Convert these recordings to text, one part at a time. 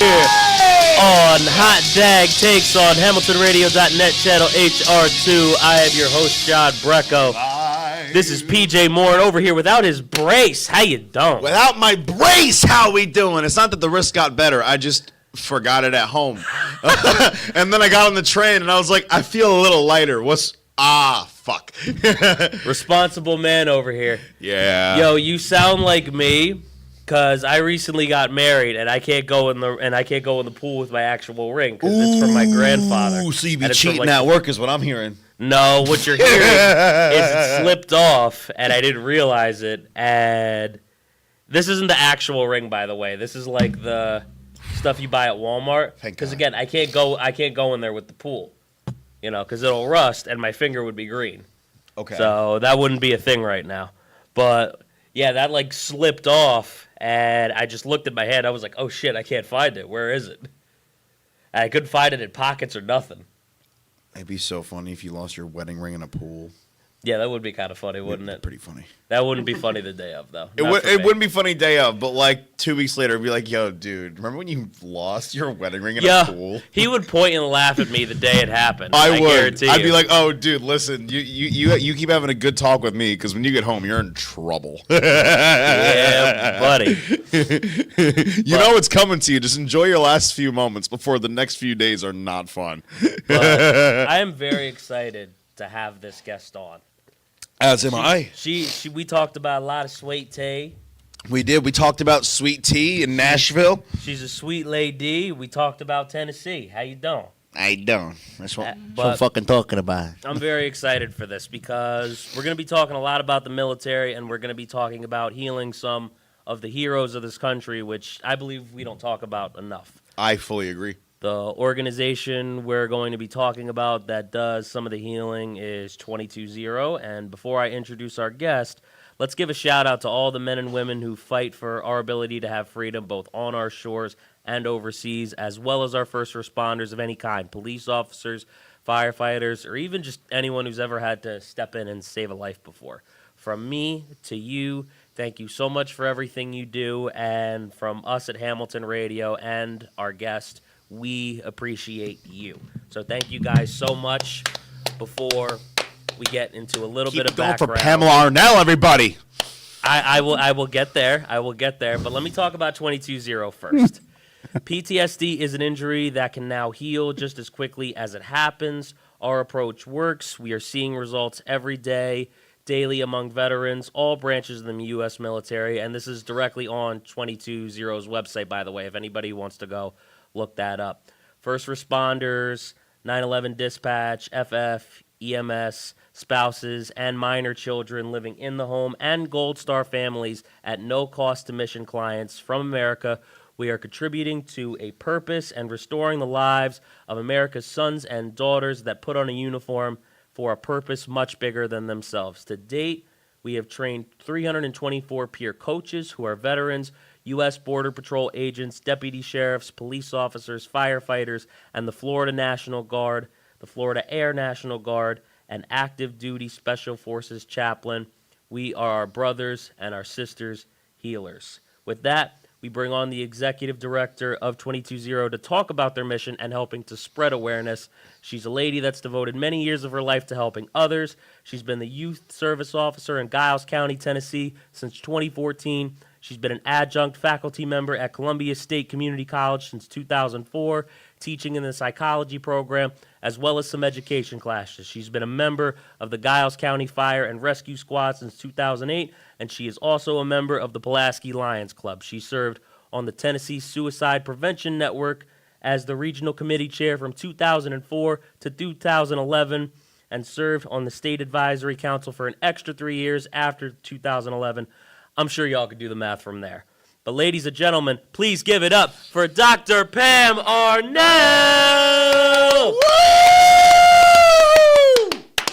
On Hot Dag Takes on HamiltonRadio.net channel HR2. I am your host, John Brecko. This is PJ Morin over here without his brace. How you doing? Without my brace, how we doing? It's not that the wrist got better. I just forgot it at home. And then I got on the train and I was like, I feel a little lighter. Fuck. Responsible man over here. Yeah. Yo, you sound like me. Cause I recently got married and I can't go in the pool with my actual ring because it's from my grandfather. Ooh, so you be cheating at work is what I'm hearing. No, what you're hearing is it slipped off and I didn't realize it. And this isn't the actual ring, by the way. This is like the stuff you buy at Walmart. Because again, I can't go in there with the pool, because it'll rust and my finger would be green. Okay. So that wouldn't be a thing right now. But yeah, that like slipped off. And I just looked at my hand. I was like, oh, shit, I can't find it. Where is it? And I couldn't find it in pockets or nothing. It'd be so funny if you lost your wedding ring in a pool. Yeah, that would be kind of funny, wouldn't it? Pretty funny. That wouldn't be funny the day of, though. It wouldn't be funny day of, but like 2 weeks later, it'd be like, yo, dude, remember when you lost your wedding ring in a pool? He would point and laugh at me the day it happened. I would. Guarantee I'd you. be like, oh, dude, listen, you keep having a good talk with me because when you get home, you're in trouble. Yeah, buddy. You know it's coming to you. Just enjoy your last few moments before the next few days are not fun. But I am very excited to have this guest on. As am I. We talked about a lot of sweet tea. We did. We talked about sweet tea in Nashville. She's a sweet lady. We talked about Tennessee. How you doing? I don't. That's what I'm fucking talking about. I'm very excited for this because we're going to be talking a lot about the military and we're going to be talking about healing some of the heroes of this country, which I believe we don't talk about enough. I fully agree. The organization we're going to be talking about that does some of the healing is 22-0. And before I introduce our guest, let's give a shout out to all the men and women who fight for our ability to have freedom both on our shores and overseas, as well as our first responders of any kind, police officers, firefighters, or even just anyone who's ever had to step in and save a life before. From me to you, thank you so much for everything you do. And from us at Hamilton Radio and our guest, we appreciate you. So thank you guys so much. Before we get into a little bit of background. For Pamela Arnell, everybody. I will get there. But let me talk about 22-0 first. PTSD is an injury that can now heal just as quickly as it happens. Our approach works. We are seeing results every day, daily among veterans, all branches of the U.S. military. And this is directly on 22-0's website, by the way, if anybody wants to go look that up. First responders, 9/11 dispatch, FF, EMS, spouses, and minor children living in the home, and Gold Star families at no cost to mission clients from America. We are contributing to a purpose and restoring the lives of America's sons and daughters that put on a uniform for a purpose much bigger than themselves. To date, we have trained 324 peer coaches who are veterans, U.S. Border Patrol agents, deputy sheriffs, police officers, firefighters, and the Florida National Guard, the Florida Air National Guard, and active duty Special Forces chaplain. We are our brothers and our sisters healers. With that, we bring on the executive director of 22-0 to talk about their mission and helping to spread awareness. She's a lady that's devoted many years of her life to helping others. She's been the youth service officer in Giles County, Tennessee since 2014. She's been an adjunct faculty member at Columbia State Community College since 2004, teaching in the psychology program, as well as some education classes. She's been a member of the Giles County Fire and Rescue Squad since 2008, and she is also a member of the Pulaski Lions Club. She served on the Tennessee Suicide Prevention Network as the regional committee chair from 2004 to 2011, and served on the State Advisory Council for an extra 3 years after 2011. I'm sure y'all could do the math from there. But ladies and gentlemen, please give it up for Dr. Pam Arnell! Woo!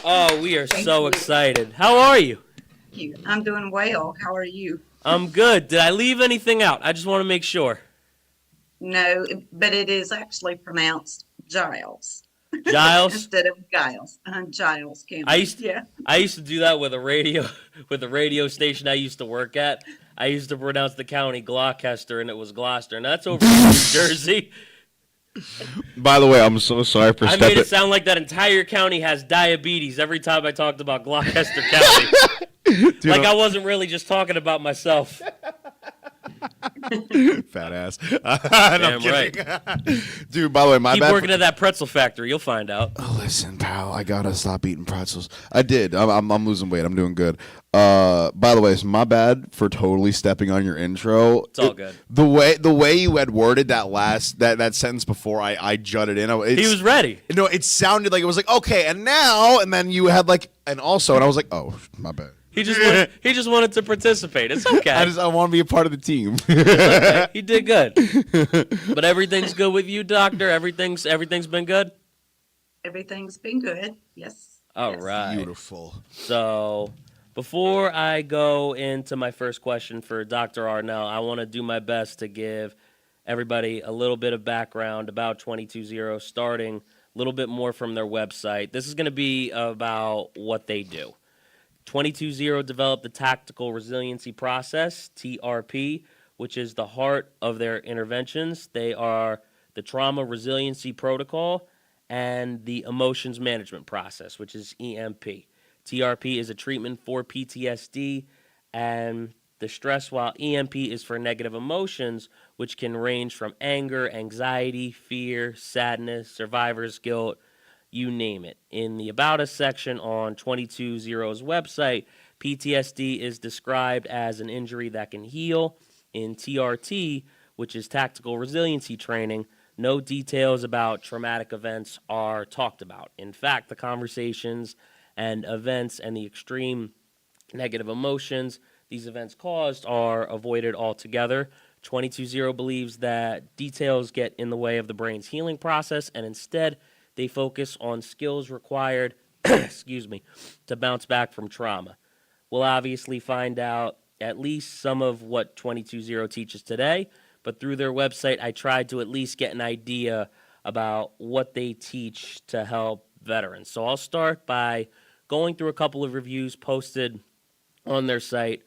Oh, we are so excited. How are you? Thank you. I'm doing well. How are you? I'm good. Did I leave anything out? I just want to make sure. No, but it is actually pronounced Giles. Giles? Instead of Giles. Giles County. I used to do that with a radio station I used to work at. I used to pronounce the county Gloucester, and it was Gloucester, and that's over in New Jersey. By the way, I'm so sorry for I made it sound like that entire county has diabetes every time I talked about Gloucester County. Dude, like I wasn't really just talking about myself. Fat ass. Damn right. Dude, by the way, my Keep bad. working at that pretzel factory. You'll find out. Oh, listen, pal, I gotta stop eating pretzels. I did. I'm losing weight. I'm doing good. By the way, it's my bad for totally stepping on your intro. It's all good. The way you had worded that sentence before I jutted in. He was ready. No, it sounded like it was like, okay, and now, and then you had like, and also, and I was like, oh, my bad. He just wanted to participate. It's okay. I want to be a part of the team. Okay. He did good. But everything's good with you, doctor? Everything's been good? Everything's been good. Yes. All Yes. right. Beautiful. So before I go into my first question for Dr. Arnell, I want to do my best to give everybody a little bit of background about 220, starting a little bit more from their website. This is going to be about what they do. 220 developed the Tactical Resiliency Process, TRP, which is the heart of their interventions. They are the Trauma Resiliency Protocol and the Emotions Management Process, which is EMP. TRP is a treatment for PTSD and the stress, while EMP is for negative emotions, which can range from anger, anxiety, fear, sadness, survivor's guilt, you name it. In the About Us section on 220's website, PTSD is described as an injury that can heal. In TRT, which is Tactical Resiliency Training, no details about traumatic events are talked about. In fact, the conversations and events and the extreme negative emotions these events caused are avoided altogether. 220 believes that details get in the way of the brain's healing process, and instead they focus on skills required, to bounce back from trauma. We'll obviously find out at least some of what 220 teaches today, but through their website, I tried to at least get an idea about what they teach to help veterans. So I'll start by going through a couple of reviews posted on their site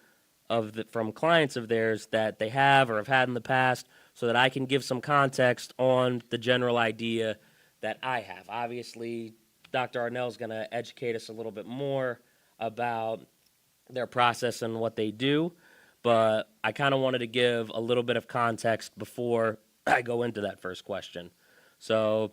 from clients of theirs that they have or have had in the past, so that I can give some context on the general idea that I have. Obviously, Dr. Arnell is going to educate us a little bit more about their process and what they do, but I kind of wanted to give a little bit of context before I go into that first question. So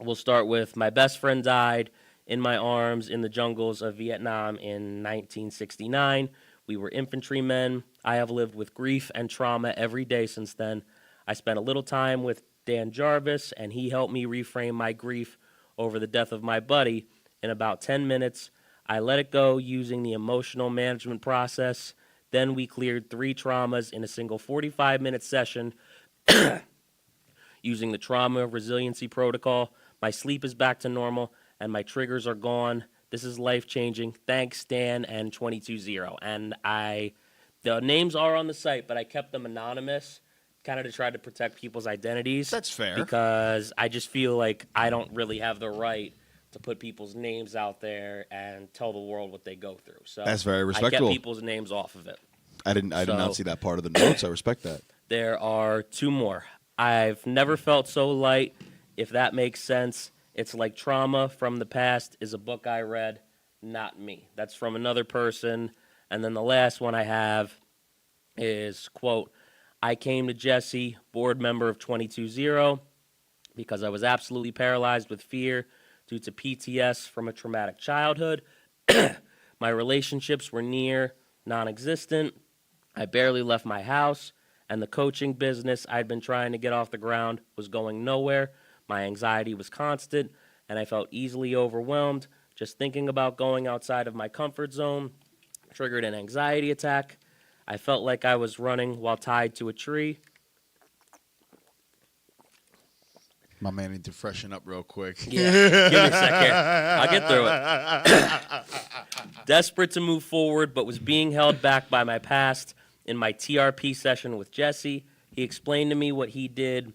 we'll start with my best friend died in my arms in the jungles of Vietnam in 1969. We were infantrymen. I have lived with grief and trauma every day since then. I spent a little time with Dan Jarvis, and he helped me reframe my grief over the death of my buddy. In about 10 minutes, I let it go using the emotional management process. Then we cleared 3 traumas in a single 45-minute session using the Trauma Resiliency Protocol. My sleep is back to normal, and my triggers are gone. This is life-changing. Thanks, Dan and 220. And the names are on the site, but I kept them anonymous, kind of to try to protect people's identities. That's fair. Because I just feel like I don't really have the right to put people's names out there and tell the world what they go through. So That's very I respectable. kept people's names off of it. I did not see that part of the notes. I respect that. There are 2 more. I've never felt so light, if that makes sense. It's like trauma from the past is a book I read, not me. That's from another person. And then the last one I have is, quote, I came to Jesse, board member of 220, because I was absolutely paralyzed with fear due to PTS from a traumatic childhood. My relationships were near non-existent. I barely left my house, and the coaching business I'd been trying to get off the ground was going nowhere. My anxiety was constant, and I felt easily overwhelmed. Just thinking about going outside of my comfort zone triggered an anxiety attack. I felt like I was running while tied to a tree. My man need to freshen up real quick. Yeah, give me a sec here. I'll get through it. Desperate to move forward, but was being held back by my past. In my TRP session with Jesse, he explained to me what he did,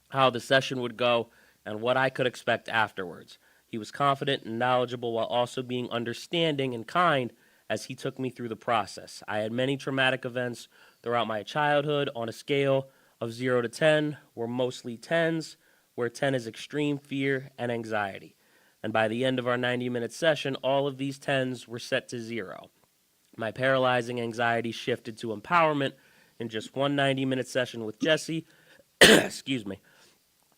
how the session would go, and what I could expect afterwards. He was confident and knowledgeable while also being understanding and kind as he took me through the process. I had many traumatic events throughout my childhood on a scale of 0 to 10 were mostly 10s, where 10 is extreme fear and anxiety. And by the end of our 90-minute session, all of these 10s were set to 0. My paralyzing anxiety shifted to empowerment in just one 90-minute session with Jesse. Excuse me.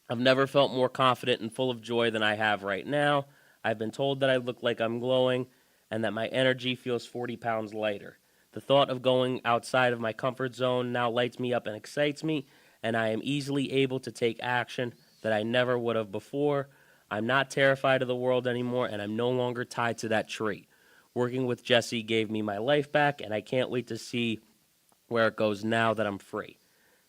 I've never felt more confident and full of joy than I have right now. I've been told that I look like I'm glowing and that my energy feels 40 pounds lighter. The thought of going outside of my comfort zone now lights me up and excites me, and I am easily able to take action that I never would have before. I'm not terrified of the world anymore, and I'm no longer tied to that tree. Working with Jesse gave me my life back, and I can't wait to see where it goes now that I'm free.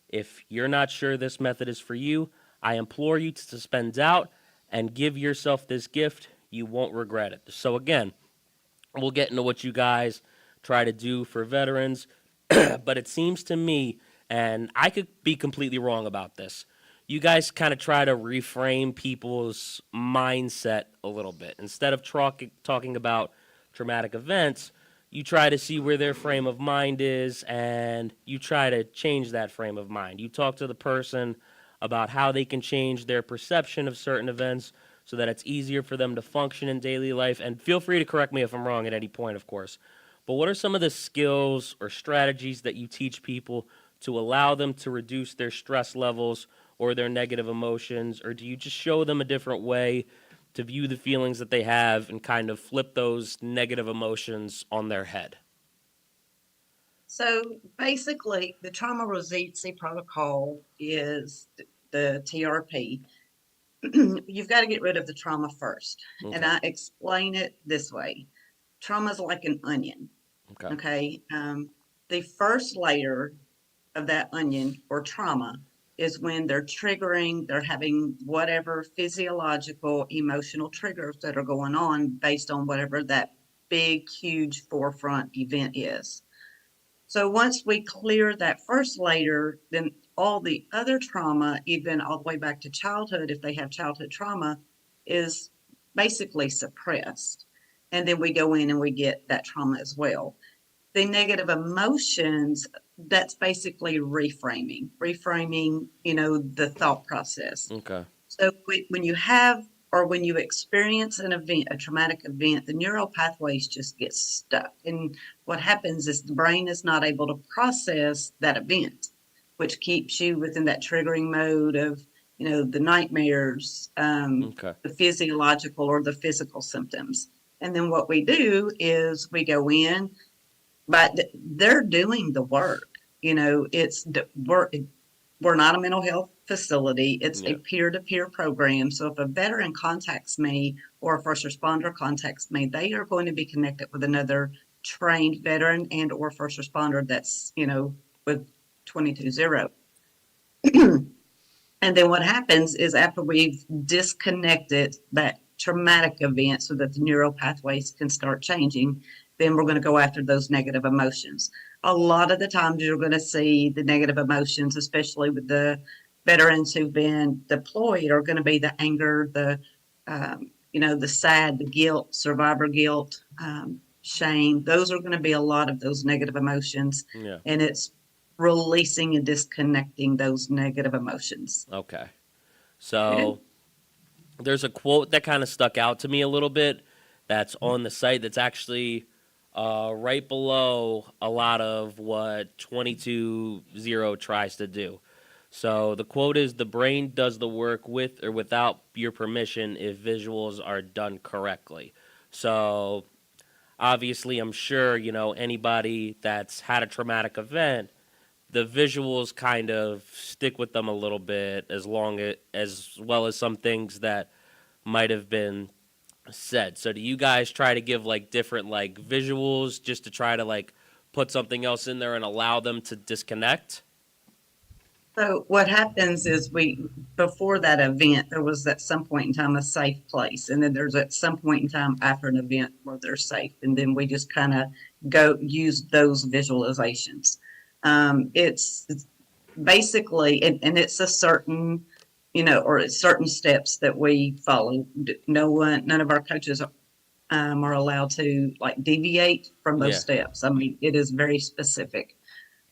If you're not sure this method is for you, I implore you to suspend doubt and give yourself this gift. You won't regret it. So again, we'll get into what you guys try to do for veterans, but it seems to me, and I could be completely wrong about this, you guys kind of try to reframe people's mindset a little bit. Instead of talking about traumatic events, you try to see where their frame of mind is, and you try to change that frame of mind. You talk to the person about how they can change their perception of certain events so that it's easier for them to function in daily life. And feel free to correct me if I'm wrong at any point, of course. But what are some of the skills or strategies that you teach people to allow them to reduce their stress levels or their negative emotions? Or do you just show them a different way to view the feelings that they have and kind of flip those negative emotions on their head? So basically, the trauma resiliency protocol is the TRP. You've got to get rid of the trauma first. Okay. And I explain it this way. Trauma is like an onion. Okay. Okay. The first layer of that onion or trauma is when they're triggering, they're having whatever physiological, emotional triggers that are going on based on whatever that big, huge forefront event is. So once we clear that first layer, then all the other trauma, even all the way back to childhood, if they have childhood trauma, is basically suppressed. And then we go in and we get that trauma as well. The negative emotions, that's basically reframing, the thought process. Okay. So when you have or when you experience an event, a traumatic event, the neural pathways just get stuck. And what happens is the brain is not able to process that event, which keeps you within that triggering mode of, the nightmares, Okay. the physiological or the physical symptoms. And then what we do is we go in, but they're doing the work. We're not a mental health facility. It's a peer-to-peer program. So if a veteran contacts me or a first responder contacts me, they are going to be connected with another trained veteran and or first responder that's, with 22-0. And then what happens is after we've disconnected that traumatic event so that the neural pathways can start changing, then we're going to go after those negative emotions. A lot of the times you're going to see the negative emotions, especially with the veterans who've been deployed, are going to be the anger, the sad, the guilt, survivor guilt, shame. Those are going to be a lot of those negative emotions. Yeah. And it's releasing and disconnecting those negative emotions. Okay. So there's a quote that kind of stuck out to me a little bit that's on the site that's actually right below a lot of what 22-0 tries to do. So the quote is, "The brain does the work with or without your permission if visuals are done correctly." So obviously, I'm sure, anybody that's had a traumatic event, the visuals kind of stick with them a little bit as well as some things that might have been said. So do you guys try to give different visuals just to try to put something else in there and allow them to disconnect? So what happens is before that event, there was at some point in time a safe place. And then there's at some point in time after an event where they're safe. And then we just kind of go use those visualizations. It's basically, and it's a certain, or it's certain steps that we follow. None of our coaches are allowed to deviate from those steps. I mean, it is very specific.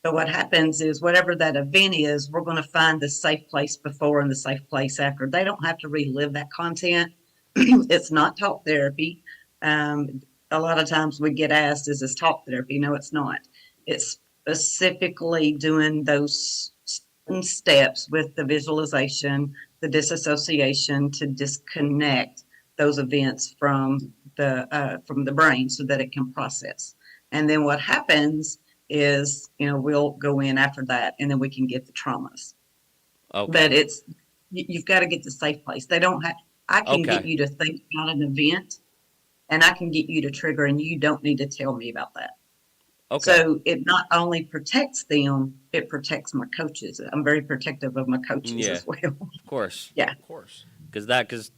But what happens is whatever that event is, we're going to find the safe place before and the safe place after. They don't have to relive that content. It's not talk therapy. A lot of times we get asked, is this talk therapy? No, it's not. It's specifically doing those certain steps with the visualization, the disassociation to disconnect those events from the brain so that it can process. And then what happens is, we'll go in after that and then we can get the traumas. Okay. But you've got to get the safe place. They don't have, I can get Okay. you to think about an event and I can get you to trigger and you don't need to tell me about that. Okay. So it not only protects them, it protects my coaches. I'm very protective of my coaches Yeah. as well. Of course. Yeah. Of course. Because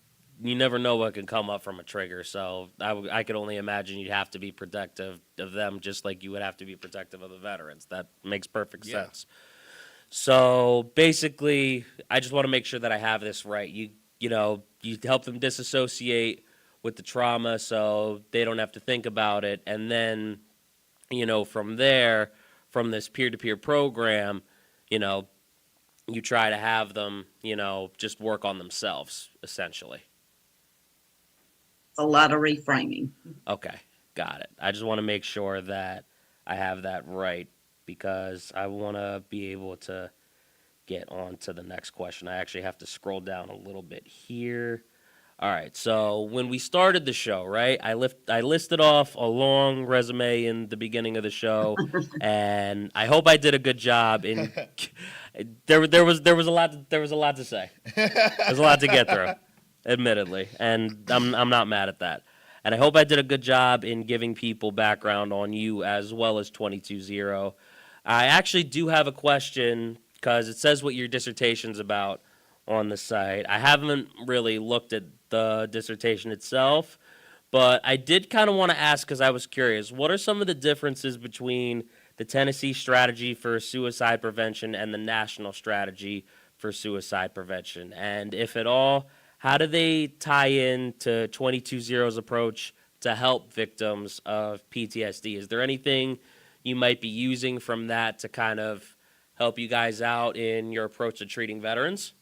you never know what can come up from a trigger. So I could only imagine you'd have to be protective of them just like you would have to be protective of the veterans. That makes perfect sense. So basically, I just want to make sure that I have this right. You help them disassociate with the trauma so they don't have to think about it. And then, from there, from this peer-to-peer program, you try to have them, just work on themselves, essentially. A lot of reframing. Okay, got it. I just want to make sure that I have that right because I want to be able to get on to the next question. I actually have to scroll down a little bit here. All right, so when we started the show, right, I listed off a long resume in the beginning of the show, and I hope I did a good job. There was a lot to say. There's a lot to get through, admittedly, and I'm not mad at that. And I hope I did a good job in giving people background on you as well as 22-0. I actually do have a question because it says what your dissertation's about on the site. I haven't really looked at the dissertation itself, but I did kind of want to ask because I was curious. What are some of the differences between the Tennessee strategy for suicide prevention and the national strategy for suicide prevention? And if at all, how do they tie in to 22-0's approach to help victims of PTSD? Is there anything you might be using from that to kind of help you guys out in your approach to treating veterans?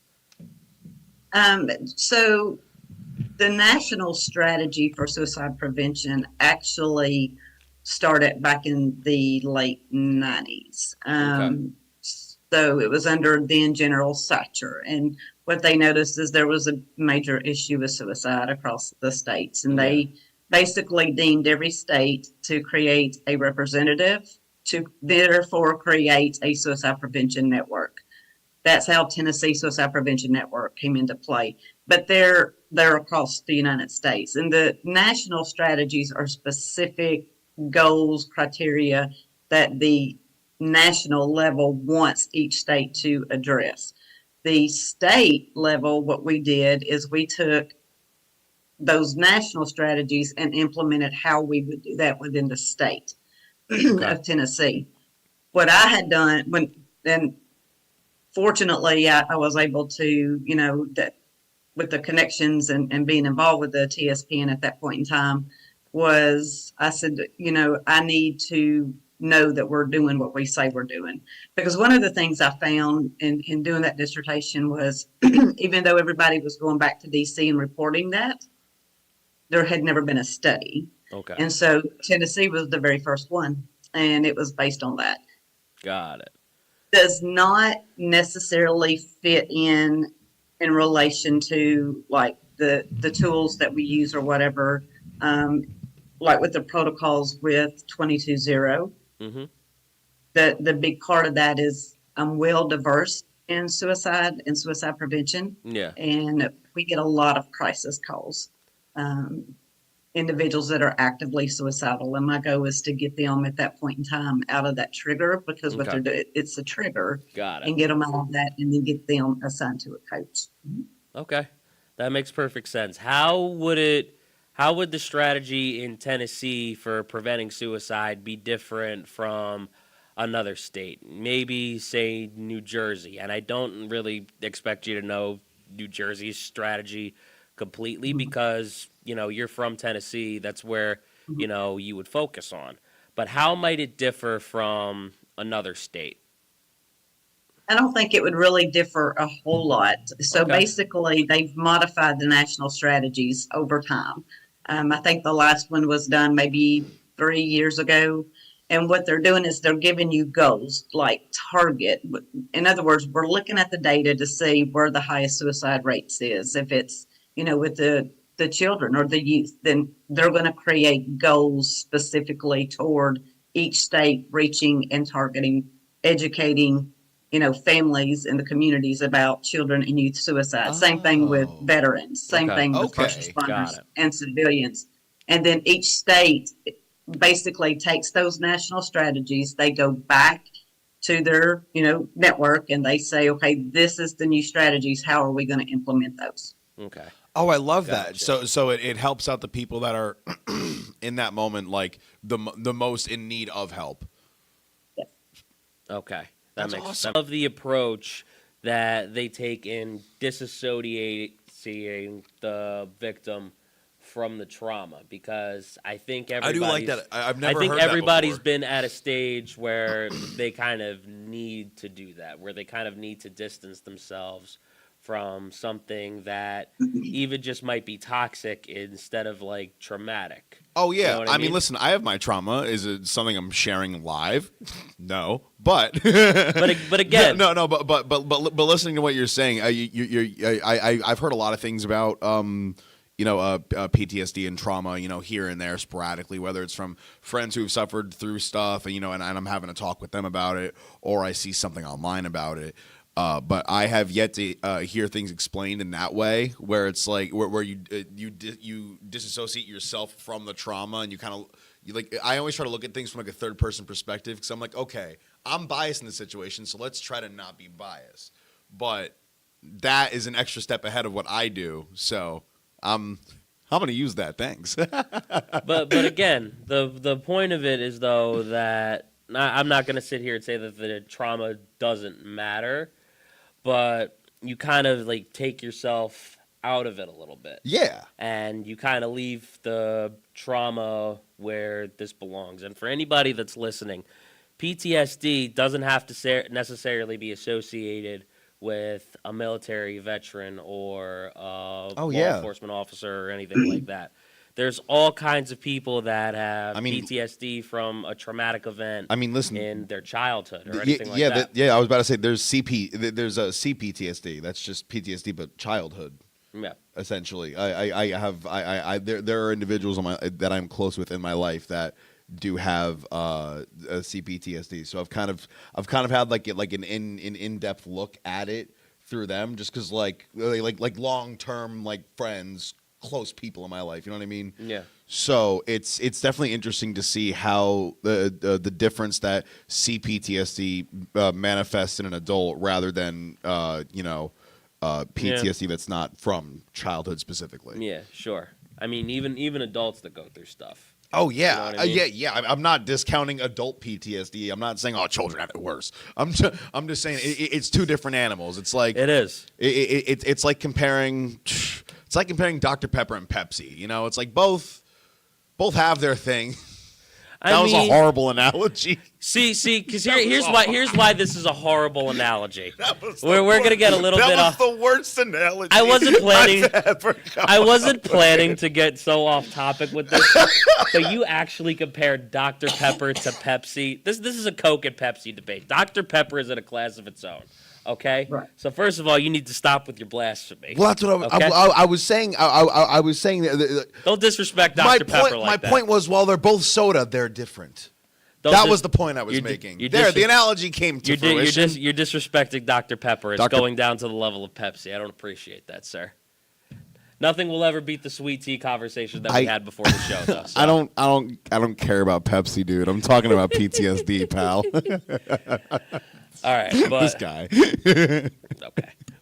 So the national strategy for suicide prevention actually started back in the late 90s. So it was under then General Satcher. And what they noticed is there was a major issue with suicide across the states. And they basically deemed every state to create a representative to therefore create a suicide prevention network. That's how Tennessee Suicide Prevention Network came into play. But they're across the United States. And the national strategies are specific goals, criteria that the national level wants each state to address. The state level, what we did is we took those national strategies and implemented how we would do that within the state of Tennessee. What I had done then fortunately, I was able to, that with the connections and being involved with the TSPN at that point in time, was I said, I need to know that we're doing what we say we're doing. Because one of the things I found in doing that dissertation was, even though everybody was going back to DC and reporting that, there had never been a study. Okay. And so Tennessee was the very first one, and it was based on that. Got it. Does not necessarily fit in relation to like the tools that we use or whatever, like with the protocols with 22-0. Mm-hmm. The big part of that is I'm well diverse in suicide and suicide prevention. Yeah. And we get a lot of crisis calls. Individuals that are actively suicidal, and my goal is to get them at that point in time out of that trigger, because what they're doing, it's a trigger. Got it. And get them out of that, and then get them assigned to a coach. Okay, that makes perfect sense. How would the strategy in Tennessee for preventing suicide be different from another state? Maybe say New Jersey, and I don't really expect you to know New Jersey's strategy completely because you're from Tennessee. That's where you would focus on. But how might it differ from another state? I don't think it would really differ a whole lot. So Okay. basically, they've modified the national strategies over time. I think the last one was done maybe 3 years ago. And what they're doing is they're giving you goals like target. In other words, we're looking at the data to see where the highest suicide rates is. If it's, with the children or the youth, then they're going to create goals specifically toward each state reaching and targeting, educating, families in the communities about children and youth suicide. Same thing with Oh, veterans, same Okay. thing with first okay. Got responders it. and civilians. And then each state basically takes those national strategies, they go back to their, network and they say, okay, this is the new strategies. How are we going to implement those? Okay. Oh, I love that. Gotcha. So it helps out the people that are in that moment, like the most in need of help. Okay. That That's makes awesome. sense. Of the approach that they take in disassociating the victim from the trauma, because I think I do like everybody's that. I've never I think heard that everybody's before. been at a stage where they kind of need to do that, where they kind of need to distance themselves from something that even just might be toxic instead of like traumatic. Oh You yeah, know what I I mean, mean? listen, I have my trauma. Is it something I'm sharing live? No, but But again, but listening to what you're saying, I've heard a lot of things about PTSD and trauma, here and there sporadically, whether it's from friends who've suffered through stuff, and and I'm having a talk with them about it, or I see something online about it. But I have yet to hear things explained in that way, where it's like where you disassociate yourself from the trauma, and you kind of like. I always try to look at things from like a third person perspective, because I'm like, okay, I'm biased in this situation, so let's try to not be biased. But that is an extra step ahead of what I do, so I'm going to use that. Thanks. but again, the point of it is though that I'm not going to sit here and say that the trauma doesn't matter, but you kind of like take yourself out of it a little bit. Yeah. And you kind of leave the trauma where this belongs. And for anybody that's listening, PTSD doesn't have to necessarily be associated with a military veteran or a law enforcement officer or anything like that. There's all kinds of people that have PTSD from a traumatic event Listen, in their childhood or anything like that. I was about to say there's there's a CPTSD. That's just PTSD, but childhood. Yeah. Essentially, there are individuals that I'm close with in my life that do have a CPTSD. So I've kind of had like an in-depth look at it through them, just because like long-term like friends, close people in my life. You know what I mean? Yeah. So it's definitely interesting to see how the difference that CPTSD manifests in an adult rather than PTSD that's not from childhood specifically. Yeah, sure. I mean, even adults that go through stuff. Oh yeah, You know what I mean? yeah. I'm not discounting adult PTSD. I'm not saying children have it worse. I'm just saying it's two different animals. It's like It is. it's like comparing Dr. Pepper and Pepsi. It's like both have their thing. That was a horrible analogy. See, because here's why this is a horrible analogy. We're gonna get a little bit off. That was the worst analogy. I wasn't planning. I've ever come I wasn't up with. planning to get so off topic with this, but you actually compared Dr. Pepper to Pepsi. This is a Coke and Pepsi debate. Dr. Pepper is in a class of its own. Okay. Right. So first of all, you need to stop with your blasphemy. Well, that's what Okay? I was saying. I was saying that. Don't disrespect Dr. Pepper like my that. point was, while they're both soda, they're different. That was the point I was making. The analogy came to fruition. You're disrespecting Dr. Pepper. It's going down to the level of Pepsi. I don't appreciate that, sir. Nothing will ever beat the sweet tea conversation that we had before the show, though. So. I don't care about Pepsi, dude. I'm talking about PTSD, pal. All right, but This guy. okay.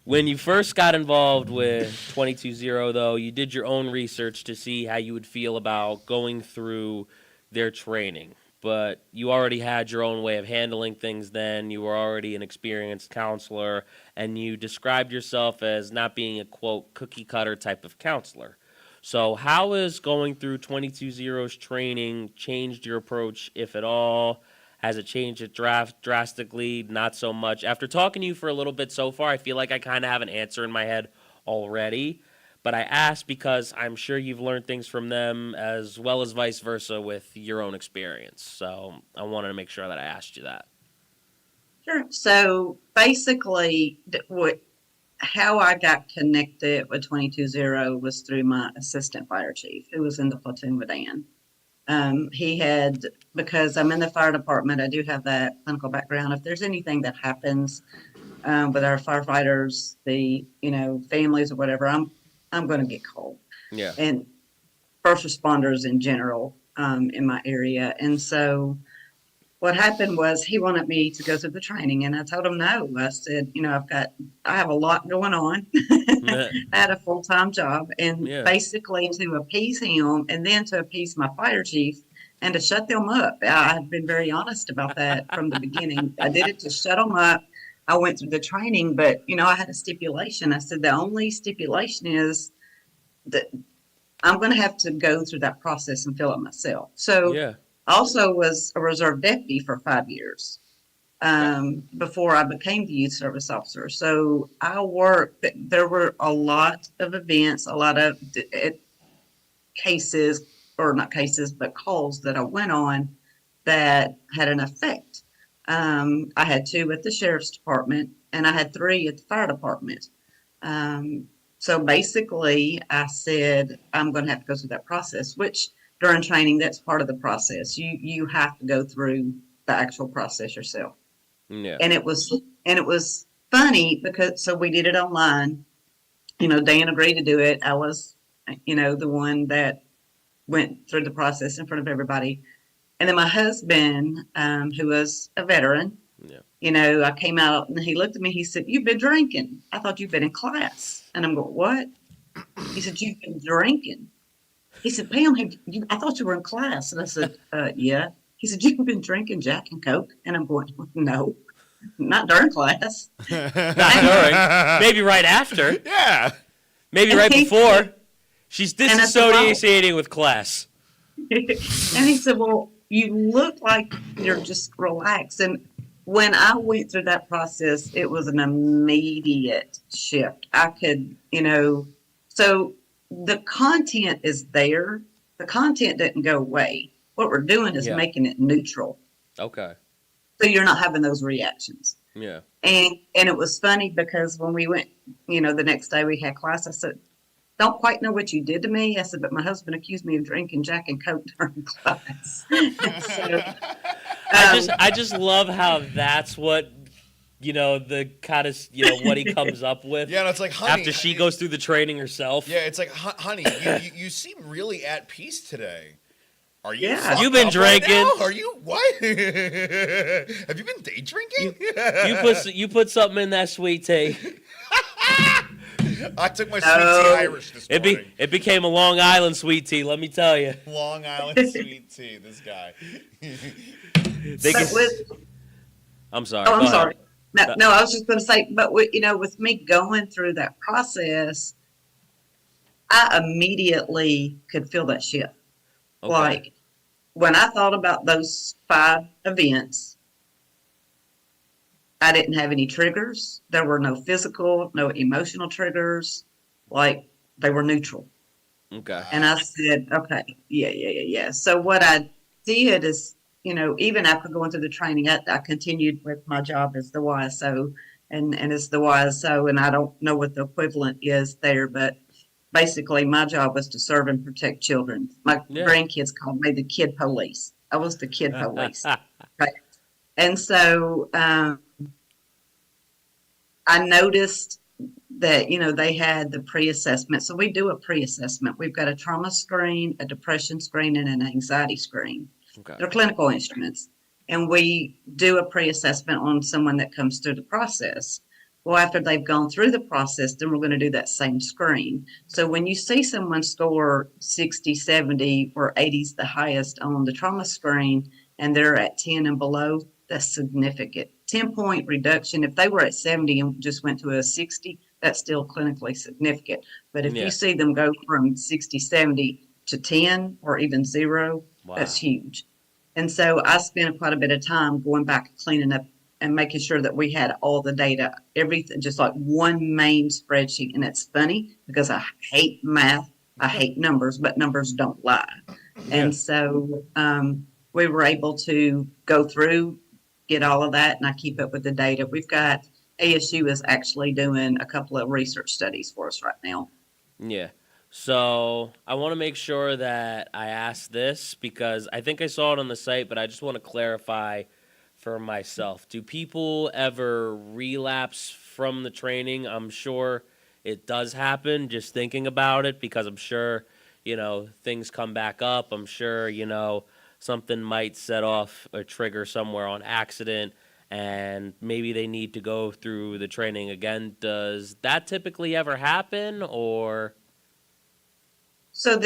When you first got involved with 22-0, though, you did your own research to see how you would feel about going through their training. But you already had your own way of handling things then. You were already an experienced counselor, and you described yourself as not being a, quote, cookie-cutter type of counselor. So how has going through 22-0's training changed your approach, if at all? Has it changed it drastically? Not so much. After talking to you for a little bit so far, I feel like I kind of have an answer in my head already. But I asked because I'm sure you've learned things from them as well as vice versa with your own experience. So I wanted to make sure that I asked you that. Sure. So basically, how I got connected with 220 was through my assistant fire chief, who was in the platoon with Ann. He had, because I'm in the fire department, I do have that clinical background. If there's anything that happens with our firefighters, the families or whatever, I'm going to get called. Yeah. And first responders in general in my area. And so what happened was he wanted me to go through the training, and I told him no. I said, I have a lot going on. I had a full-time job, and basically to appease him and then to appease my fire chief and to shut them up. I've been very honest about that from the beginning. I did it to shut them up. I went through the training, but, I had a stipulation. I said, the only stipulation is that I'm going to have to go through that process and fill it myself. So I also was a reserve deputy for 5 years before I became the youth service officer. So I worked, there were a lot of events, a lot of cases, or not cases, but calls that I went on that had an effect. I had 2 at the sheriff's department, and I had 3 at the fire department. So basically, I said, I'm going to have to go through that process, which during training, that's part of the process. You have to go through the actual process yourself. Yeah. And it was funny because, so we did it online. Dan agreed to do it. I was, the one that went through the process in front of everybody. And then my husband, who was a veteran, I came out and he looked at me. He said, "You've been drinking. I thought you've been in class." And I'm going, "What?" He said, "You've been drinking." He said, "Pam, I thought you were in class." And I said, "Yeah." He said, "You've been drinking Jack and Coke?" And I'm going, "No, not during class." Not during. Maybe right after. Yeah. Maybe right before. She's disassociating with class. And he said, "Well, you look like you're just relaxed." And when I went through that process, it was an immediate shift. I could, so the content is there. The content didn't go away. What we're doing is making it neutral. Okay. So you're not having those reactions. Yeah. And it was funny because when we went, the next day we had class, I said, "Don't quite know what you did to me." I said, "But my husband accused me of drinking Jack and Coke during class." So, I just love how that's what the kind of what he comes up with. Yeah, and it's like, honey, after she goes through the training herself. Yeah, it's like, honey, you seem really at peace today. Are you? Yeah. You've been drinking. Right now? Are you what? Have you been day drinking? You put something in that sweet tea. I took my sweet tea Irish this morning. It became a Long Island sweet tea, let me tell you. Long Island sweet tea, this guy. I'm sorry. Oh, I'm sorry. No, I was just going to say, but with me going through that process, I immediately could feel that shift. Okay. Like when I thought about those 5 events, I didn't have any triggers. There were no physical, no emotional triggers. Like they were neutral. Okay. And I said, okay, yeah. So what I did is, even after going through the training, I continued with my job as the YSO and as the YSO, and I don't know what the equivalent is there, but basically my job was to serve and protect children. My grandkids called me the kid police. I was the kid police. Right. And so I noticed that, they had the pre-assessment. So we do a pre-assessment. We've got a trauma screen, a depression screen, and an anxiety screen. Okay. They're clinical instruments. And we do a pre-assessment on someone that comes through the process. Well, after they've gone through the process, then we're going to do that same screen. So when you see someone score 60, 70, or 80's the highest on the trauma screen, and they're at 10 and below, that's significant. 10-point reduction. If they were at 70 and just went to a 60, that's still clinically significant. But if you see them go from 60, 70 to 10 or even 0, that's huge. And so I spent quite a bit of time going back, cleaning up and making sure that we had all the data, everything, just like one main spreadsheet. And it's funny because I hate math, I hate numbers, but numbers don't lie. Yeah. And so we were able to go through, get all of that, and I keep up with the data. We've got ASU is actually doing a couple of research studies for us right now. Yeah. So I want to make sure that I ask this because I think I saw it on the site, but I just want to clarify for myself. Do people ever relapse from the training? I'm sure it does happen, just thinking about it, because I'm sure, things come back up. I'm sure, something might set off a trigger somewhere on accident and maybe they need to go through the training again. Does that typically ever happen, or? So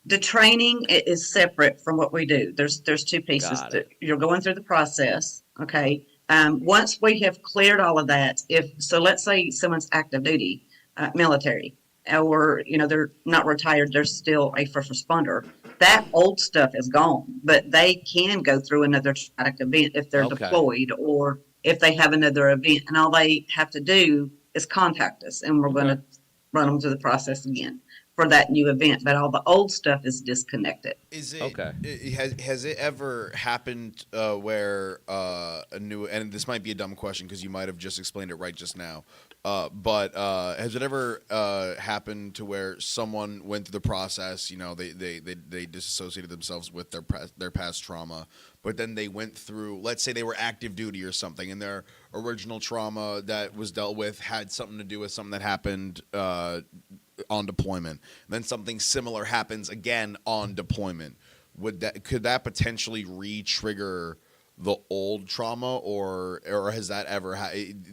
the training is separate from what we do. There's two pieces. Got it. You're going through the process, okay? Once we have cleared all of that, let's say someone's active duty, military, or they're not retired, they're still a first responder. That old stuff is gone, but they can go through another traumatic event if they're Okay. deployed or if they have another event, and all they have to do is contact us, and we're going to run them through the process again for that new event. But all the old stuff is disconnected. Is it Okay. Has it ever happened where a new, and this might be a dumb question because you might have just explained it right just now, but has it ever happened to where someone went through the process, they disassociated themselves with their past trauma, but then they went through, let's say they were active duty or something, and their original trauma that was dealt with had something to do with something that happened on deployment. Then something similar happens again on deployment. Could that potentially re-trigger the old trauma, or has that ever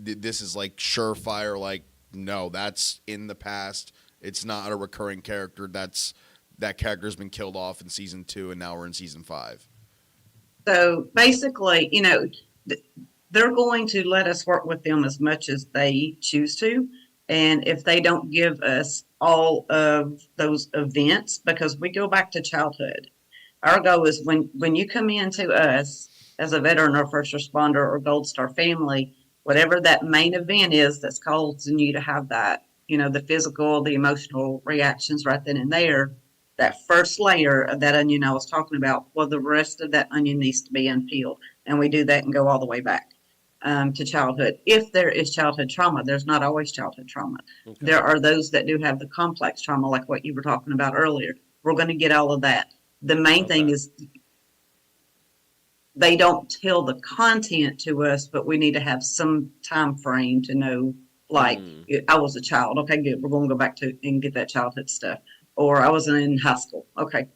this is like surefire, like, no, that's in the past, it's not a recurring character, that character's been killed off in season 2 and now we're in season 5? So basically, they're going to let us work with them as much as they choose to. And if they don't give us all of those events, because we go back to childhood, our goal is when you come into us as a veteran or first responder or Gold Star family, whatever that main event is that's causing you to have that, the physical, the emotional reactions right then and there, that first layer of that onion I was talking about, well, the rest of that onion needs to be unpeeled. And we do that and go all the way back to childhood. If there is childhood trauma, there's not always childhood trauma. Okay. There are those that do have the complex trauma, like what you were talking about earlier. We're going to get all of that. The main thing is they don't tell the content to us, but we need to have some time frame to know, like, I was a child. Okay, good. We're going to go back to and get that childhood stuff. Or I was in high school. Okay,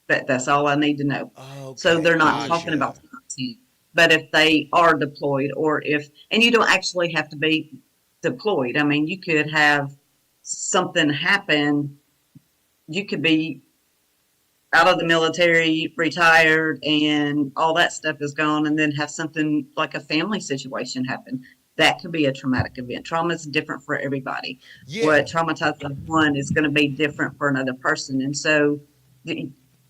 that's all I need to know. Okay, So they're not gotcha. talking about the content. But if they are deployed, and you don't actually have to be deployed. I mean, you could have something happen. You could be out of the military, retired, and all that stuff is gone, and then have something like a family situation happen. That could be a traumatic event. Trauma is different for everybody. Yeah. What traumatizes one is going to be different for another person. And so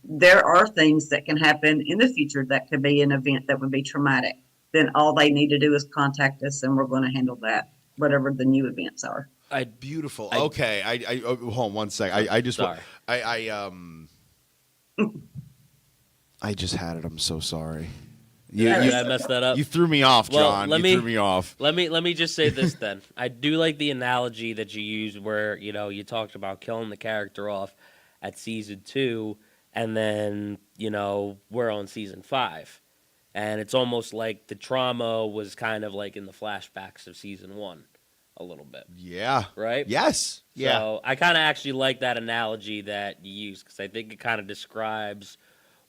there are things that can happen in the future that could be an event that would be traumatic. Then all they need to do is contact us, and we're going to handle that, whatever the new events are. Beautiful. Okay. I hold on one sec. I just Sorry. I just had it. I'm so sorry. Did I mess that up? You threw me off, Well, John. You threw me off. Let me just say this then. I do like the analogy that you used where, you talked about killing the character off at season 2, and then, we're on season 5. And it's almost like the trauma was kind of like in the flashbacks of season 1 a little bit. Yeah. Right? Yes. Yeah. So I kind of actually like that analogy that you used because I think it kind of describes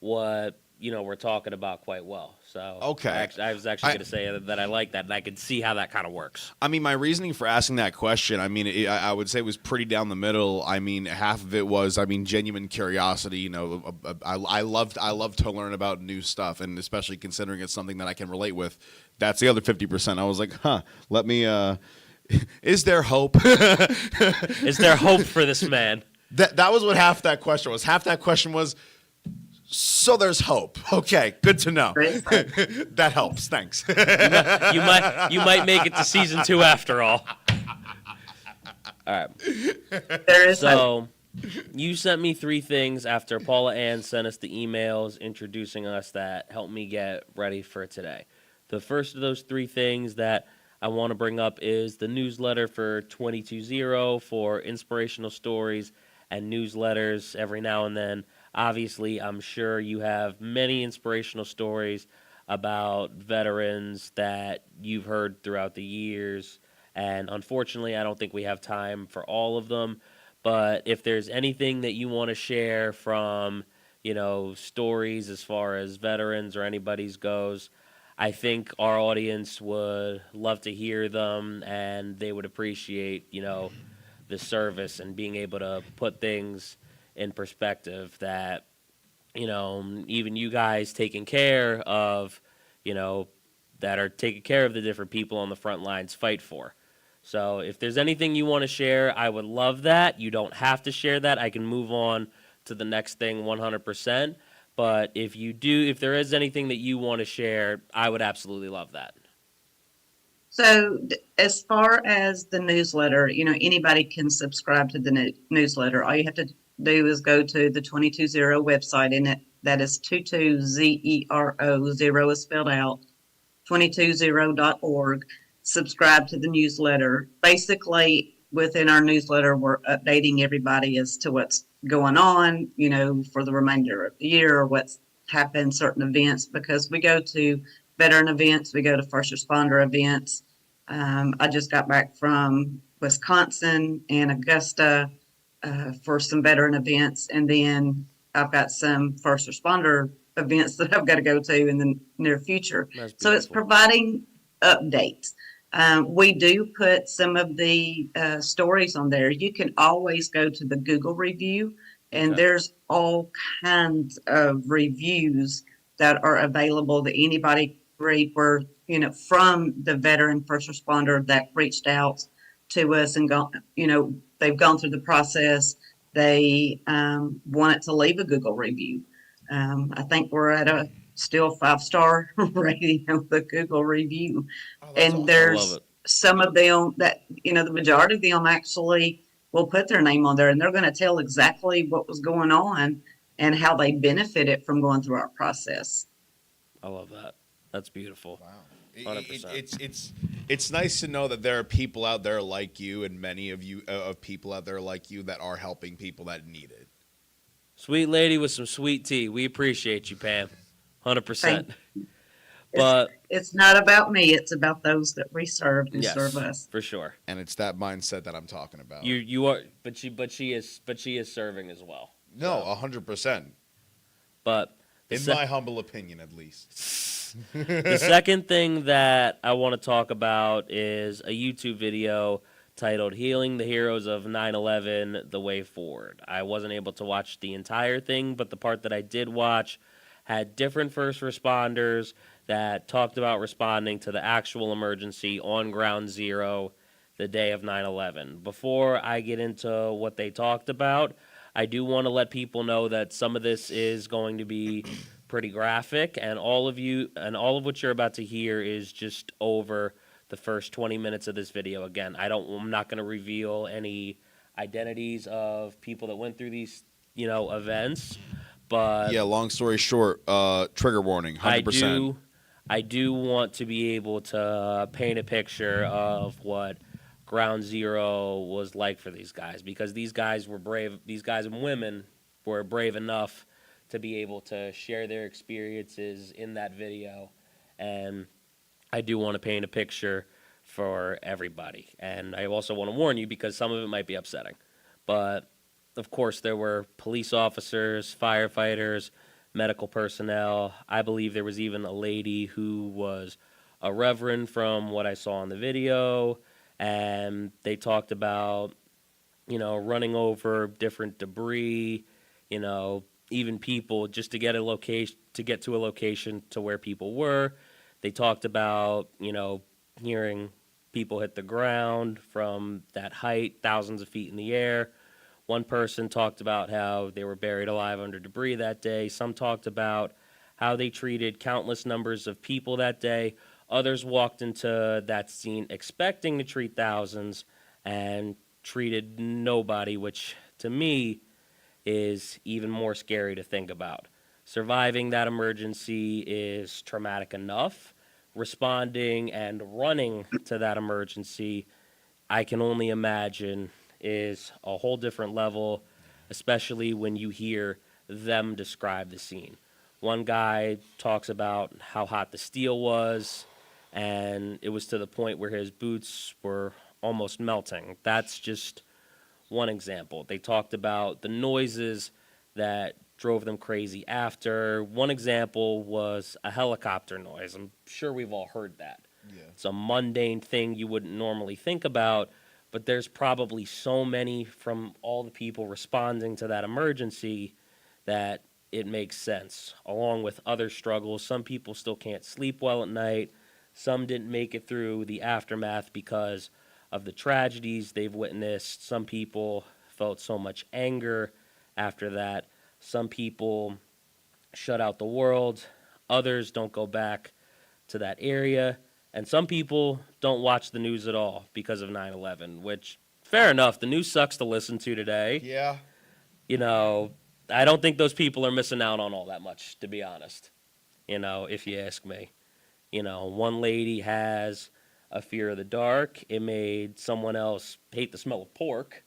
what, we're talking about quite well. So Okay. I was actually going to say that I like that, and I can see how that kind of works. I mean, my reasoning for asking that question, I would say it was pretty down the middle. I mean, half of it was, genuine curiosity. I love to learn about new stuff, and especially considering it's something that I can relate with. That's the other 50%. I was like, let me. Is there hope? Is there hope for this man? That was what half that question was. Half that question was, So there's hope. Okay, good to know. There is hope. That helps. Thanks. You might make it to season 2 after all. All right. There is hope. So you sent me 3 things after Paula Ann sent us the emails introducing us that helped me get ready for today. The first of those 3 things that I want to bring up is the newsletter for 220 for inspirational stories and newsletters every now and then. Obviously, I'm sure you have many inspirational stories about veterans that you've heard throughout the years. And unfortunately, I don't think we have time for all of them. But if there's anything that you want to share from, stories as far as veterans or anybody's goes, I think our audience would love to hear them, and they would appreciate, the service and being able to put things in perspective that, even you guys taking care of, that are taking care of the different people on the front lines fight for. So if there's anything you want to share, I would love that. You don't have to share that. I can move on to the next thing 100%. But if there is anything that you want to share, I would absolutely love that. So as far as the newsletter, anybody can subscribe to the newsletter. All you have to do is go to the 220 website, and that is 22ZERO, 0 is spelled out, 220.org. Subscribe to the newsletter. Basically, within our newsletter, we're updating everybody as to what's going on, for the remainder of the year, or what's happened, certain events, because we go to veteran events, we go to first responder events. I just got back from Wisconsin and Augusta for some veteran events, and then I've got some first responder events that I've got to go to in the near future. So it's providing updates. We do put some of the stories on there. You can always go to the Google review, and there's all kinds of reviews that are available that anybody read, where, from the veteran first responder that reached out to us and they've gone through the process. They wanted to leave a Google review. I think we're at a still 5-star rating of the Google review. And awesome. there's some of them that, the majority of them actually will put their name on there, and they're going to tell exactly what was going on and how they benefited from going through our process. I love that. That's beautiful. Wow. 100%. It's nice to know that there are people out there like you, and many of you of people out there like you that are helping people that need it. Sweet lady with some sweet tea. We appreciate you, Pam. 100%. But it's not about me. It's about those that we serve and serve us. For sure. And it's that mindset that I'm talking about. You are, but she is serving as well. No, 100%. But in my humble opinion, at least. The second thing that I want to talk about is a YouTube video titled "Healing the Heroes of 9/11: The Way Forward." I wasn't able to watch the entire thing, but the part that I did watch had different first responders that talked about responding to the actual emergency on Ground Zero the day of 9/11. Before I get into what they talked about, I do want to let people know that some of this is going to be pretty graphic, and all of what you're about to hear is just over the first 20 minutes of this video. Again, I'm not going to reveal any identities of people that went through these, events, but yeah, long story short, trigger warning, 100%. I do want to be able to paint a picture of what Ground Zero was like for these guys, because these guys were brave. These guys and women were brave enough to be able to share their experiences in that video, and I do want to paint a picture for everybody. And I also want to warn you, because some of it might be upsetting. But, of course, there were police officers, firefighters, medical personnel. I believe there was even a lady who was a reverend from what I saw in the video. And they talked about, running over different debris, even people just to get to a location to where people were. They talked about, hearing people hit the ground from that height, thousands of feet in the air. One person talked about how they were buried alive under debris that day. Some talked about how they treated countless numbers of people that day. Others walked into that scene expecting to treat thousands and treated nobody, which to me is even more scary to think about. Surviving that emergency is traumatic enough. Responding and running to that emergency, I can only imagine, is a whole different level, especially when you hear them describe the scene. One guy talks about how hot the steel was, and it was to the point where his boots were almost melting. That's just one example. They talked about the noises that drove them crazy after. One example was a helicopter noise. I'm sure we've all heard that. Yeah. It's a mundane thing you wouldn't normally think about, but there's probably so many from all the people responding to that emergency that it makes sense, along with other struggles. Some people still can't sleep well at night. Some didn't make it through the aftermath because of the tragedies they've witnessed. Some people felt so much anger after that. Some people shut out the world. Others don't go back to that area. And some people don't watch the news at all because of 9/11, which, fair enough, the news sucks to listen to today. Yeah. You know, I don't think those people are missing out on all that much, to be honest, if you ask me. One lady has a fear of the dark. It made someone else hate the smell of pork.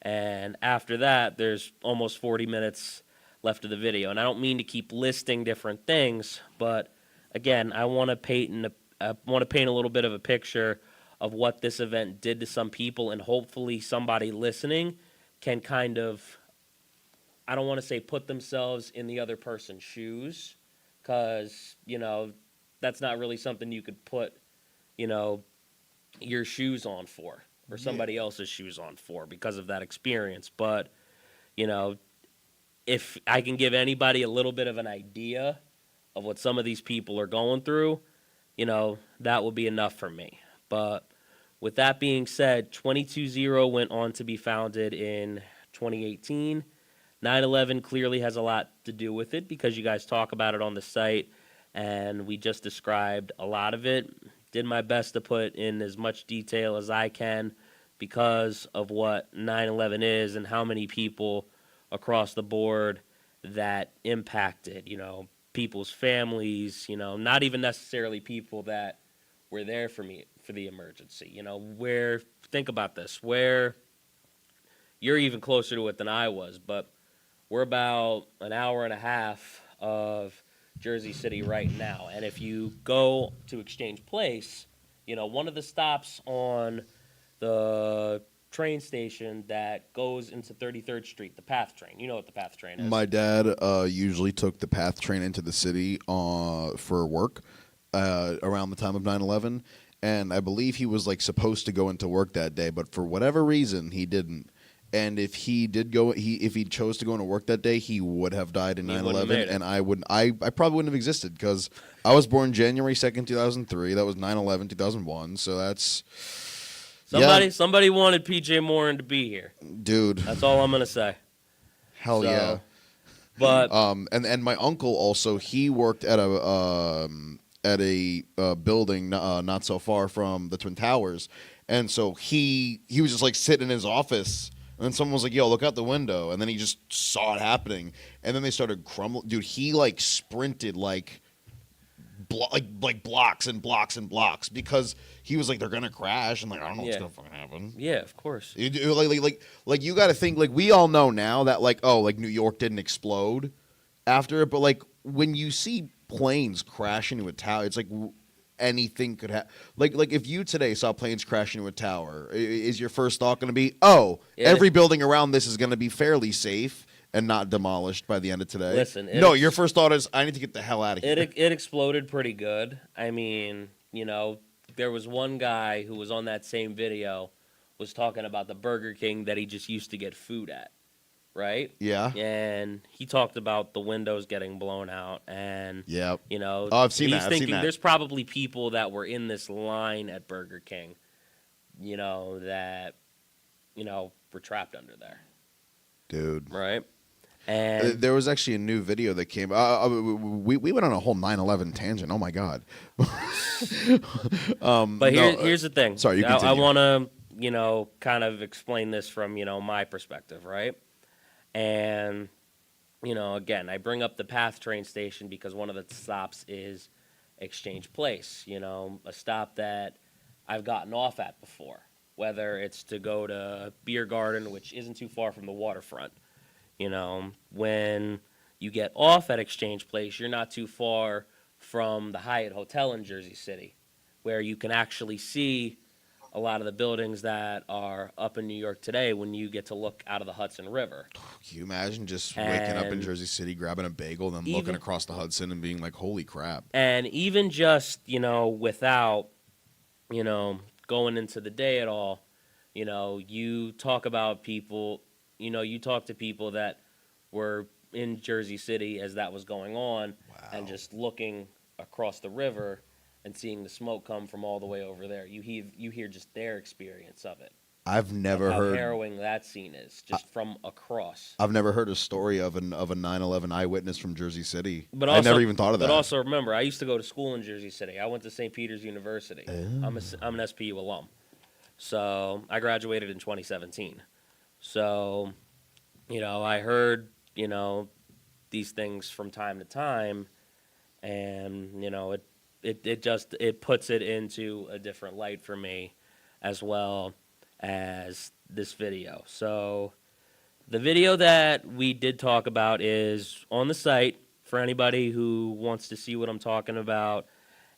And after that, there's almost 40 minutes left of the video. And I don't mean to keep listing different things, but again, I want to paint a little bit of a picture of what this event did to some people, and hopefully somebody listening can kind of, I don't want to say put themselves in the other person's shoes, because, that's not really something you could put, your shoes on for, or somebody else's shoes on for because of that experience. But, if I can give anybody a little bit of an idea of what some of these people are going through, that will be enough for me. But with that being said, 220 went on to be founded in 2018. 9/11 clearly has a lot to do with it because you guys talk about it on the site, and we just described a lot of it. Did my best to put in as much detail as I can because of what 9/11 is and how many people across the board that impacted, people's families, not even necessarily people that were there for the emergency. Think about this, where you're even closer to it than I was, but we're about an hour and a half of Jersey City right now. And if you go to Exchange Place, one of the stops on the train station that goes into 33rd Street, the PATH train. You know what the PATH train is. My dad usually took the PATH train into the city for work around the time of 9/11, and I believe he was supposed to go into work that day, but for whatever reason he didn't. And if he did go, if he chose to go into work that day, he would have died in 9/11, and I probably wouldn't have existed because I was born January 2nd, 2003. That was 9/11, 2001. So that's somebody wanted PJ Morin to be here, dude. That's all I'm gonna say. Hell yeah. But and my uncle also, he worked at a building not so far from the Twin Towers, and so he was just sitting in his office. And then someone was like, yo, look out the window. And then he just saw it happening. And then they started crumbling. Dude, he sprinted blocks and blocks and blocks because he was they're going to crash. And I don't know what's going to fucking happen. Yeah, of course. You got to think, we all know now that New York didn't explode after it. But when you see planes crash into a tower, it's anything could happen. If you today saw planes crash into a tower, is your first thought going to be, every building around this is going to be fairly safe and not demolished by the end of today? Listen, no, your first thought is, I need to get the hell out of here. It exploded pretty good. I mean, there was one guy who was on that same video was talking about the Burger King that he just used to get food at, right? Yeah. And he talked about the windows getting blown out, and yep. I've seen that. There's probably people that were in this line at Burger King, that were trapped under there. dude. right? And There was actually a new video that came. We went on a whole 9/11 tangent. Oh my god. but here's the thing. Sorry, you I continue. want to, kind of explain this from, my perspective, right? And, again, I bring up the PATH train station because one of the stops is Exchange Place, a stop that I've gotten off at before, whether it's to go to Beer Garden, which isn't too far from the waterfront. When you get off at Exchange Place, you're not too far from the Hyatt Hotel in Jersey City, where you can actually see a lot of the buildings that are up in New York today when you get to look out of the Hudson River. Can you imagine just waking up in And Jersey City, grabbing a bagel, and then looking across the Hudson and being like, "Holy crap!" And even just, without, going into the day at all, you talk about people, you talk to people that were in Jersey City as that was going on, and just looking across the river and seeing the smoke come from all the way over there. You hear just their experience of it. I've never how heard harrowing that scene is, just from across. I've never heard a story of a 9/11 eyewitness from Jersey City. But I also, never even thought of that. But also remember, I used to go to school in Jersey City. I went to St. Peter's University. I'm an SPU alum. So I graduated in 2017. So, I heard, these things from time to time, and, it puts it into a different light for me as well as this video. So the video that we did talk about is on the site for anybody who wants to see what I'm talking about.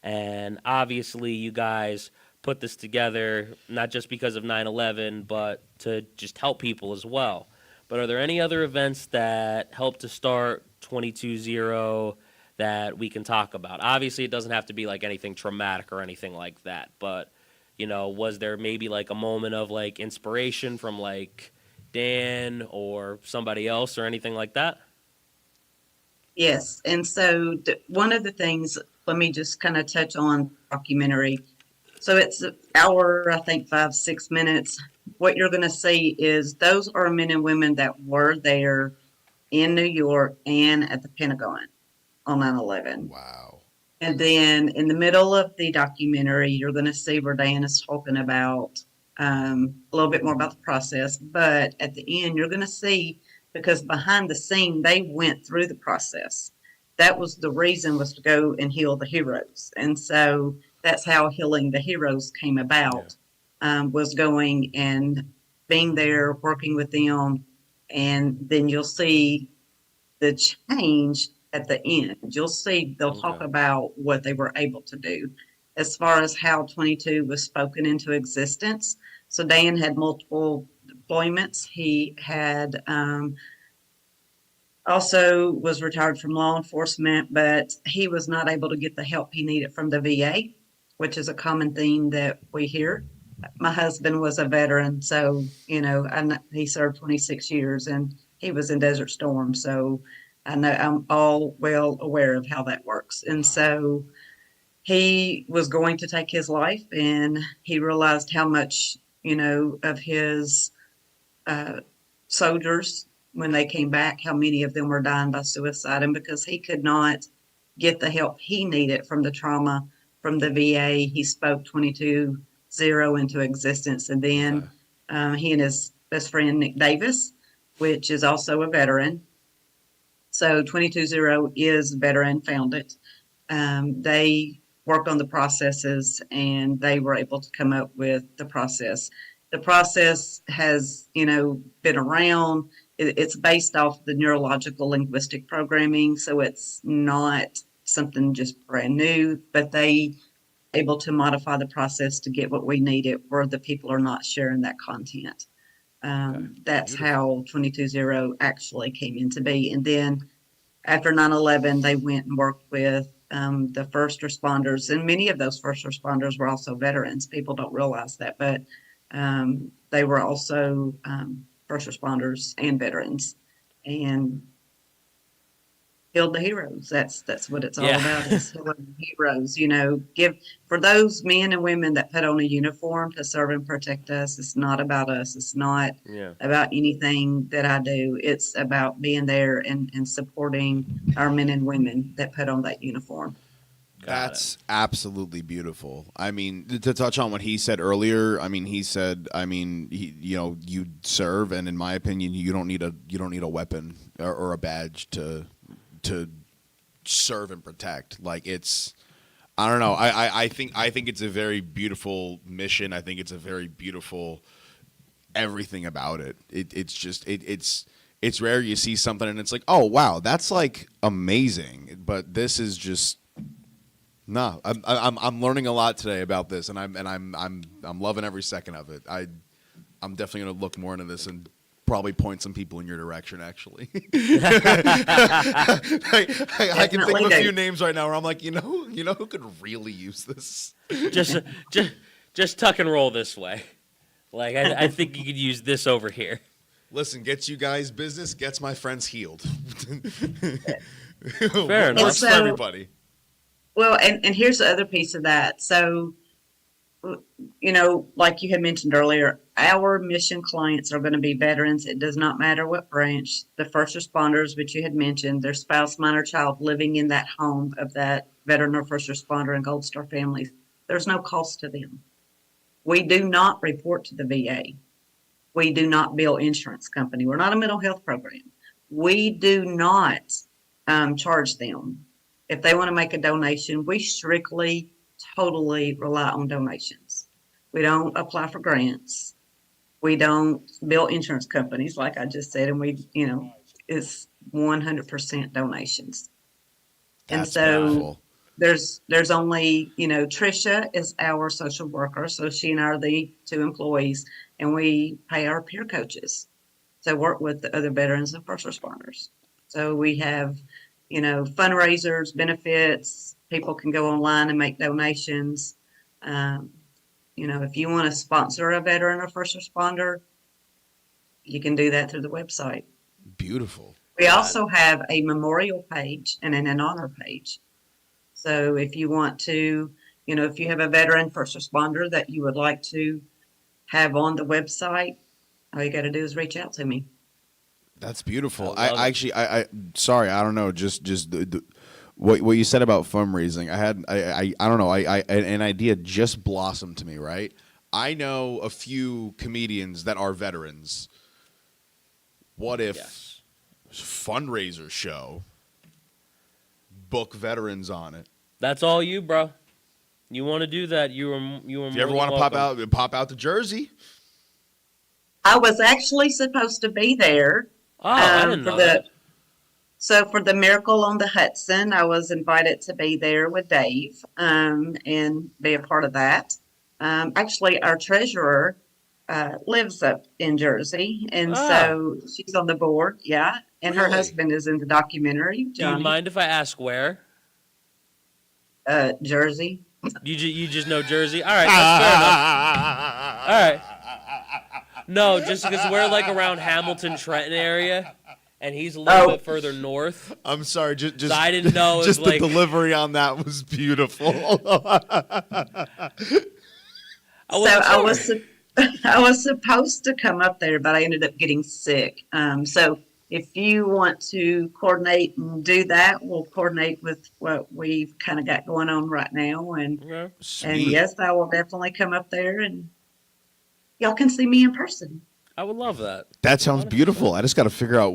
And obviously you guys put this together not just because of 9/11, but to just help people as well. But are there any other events that helped to start 22-0 that we can talk about? Obviously it doesn't have to be like anything traumatic or anything like that, but was there maybe like a moment of like inspiration from like Dan or somebody else or anything like that? Yes. And so one of the things, let me just kind of touch on documentary. So it's an hour, I think 5-6 minutes. What you're going to see is those are men and women that were there in New York and at the Pentagon on 9/11. Wow. And then in the middle of the documentary, you're going to see where Diana's talking about a little bit more about the process. But at the end, you're going to see, because behind the scene, they went through the process. That was the reason, was to go and heal the heroes. And so that's how Healing the Heroes came about, was going and being there, working with them. And then you'll see the change at the end. You'll see they'll talk about what they were able to do as far as how 22 was spoken into existence. So Dan had multiple deployments. He had also was retired from law enforcement, but he was not able to get the help he needed from the VA, which is a common theme that we hear. My husband was a veteran, so, he served 26 years and he was in Desert Storm. So I know I'm all well aware of how that works. And so he was going to take his life, and he realized how much, of his soldiers, when they came back, how many of them were dying by suicide. And because he could not get the help he needed from the trauma from the VA, he spoke 22-0 into existence. And then he and his best friend, Nick Davis, which is also a veteran. So 22-0 is veteran founded. They worked on the processes, and they were able to come up with the process. The process has, been around. It's based off the neurological linguistic programming, so it's not something just brand new, but they able to modify the process to get what we needed where the people are not sharing that content. That's how 22-0 actually came into be. And then after 9/11, they went and worked with the first responders, and many of those first responders were also veterans. People don't realize that, but they were also first responders and veterans. And Heal the heroes. That's what it's all Yeah. about, is healing the heroes. Give for those men and women that put on a uniform to serve and protect us. It's not about us. It's not Yeah. about anything that I do. It's about being there and supporting our men and women that put on that uniform. Got That's absolutely beautiful. I mean, to touch on what he said earlier, I mean, he said, I mean, you serve, and in my opinion, you don't need a weapon or a badge to serve and protect. Like, it's, I don't know. I think it's a very beautiful mission. I think it's a very beautiful everything about it. It's rare you see something and it's like, oh wow, that's like amazing. But this is just no. I'm learning a lot today about this, and I'm loving every second of it. I'm definitely gonna look more into this and probably point some people in your direction. Actually, I can think of a few names right now where I'm like, you know who could really use this. just tuck and roll this way. Like I think you could use this over here. Listen, gets you guys business, gets my friends healed. Fair enough. Works for everybody. Well, and here's the other piece of that. So, like you had mentioned earlier, our mission clients are going to be veterans. It does not matter what branch. The first responders, which you had mentioned, their spouse, minor child living in that home of that veteran or first responder and Gold Star families. There's no cost to them. We do not report to the VA. We do not bill insurance company. We're not a mental health program. We do not charge them. If they want to make a donation, we strictly, totally rely on donations. We don't apply for grants. We don't bill insurance companies, like I just said, and it's 100% donations. That's and so beautiful. there's only, Trisha is our social worker, so she and I are the two employees, and we pay our peer coaches to work with the other veterans and first responders. So we have, fundraisers, benefits. People can go online and make donations. If you want to sponsor a veteran or first responder, you can do that through the website. Beautiful. We also have a memorial page and an honor page. So if you want to, if you have a veteran first responder that you would like to have on the website, all you got to do is reach out to me. That's beautiful. I actually, sorry, I don't know. Just what you said about fundraising. I don't know. An idea just blossomed to me. Right. I know a few comedians that are veterans. What if fundraiser show, book veterans on it? That's all you, bro. You want to do that? You were. If you ever want to pop out to Jersey. I was actually supposed to be there. Oh, I didn't know that. So for the Miracle on the Hudson, I was invited to be there with Dave and be a part of that. Actually, our treasurer lives up in Jersey, and so she's on the board. Yeah, and her husband is in the documentary. Johnny. Do you mind if I ask where? Jersey. You just know Jersey? All right, that's fair enough. All right. No, just because we're like around Hamilton, Trenton area, and he's a little bit further north. I'm sorry, just So I didn't know. Just the like, delivery on that was beautiful. I was supposed to come up there, but I ended up getting sick. So if you want to coordinate and do that, we'll coordinate with what we've kind of got going on right now. And yes, I will definitely come up there, and y'all can see me in person. I would love that. That sounds beautiful. I just got to figure out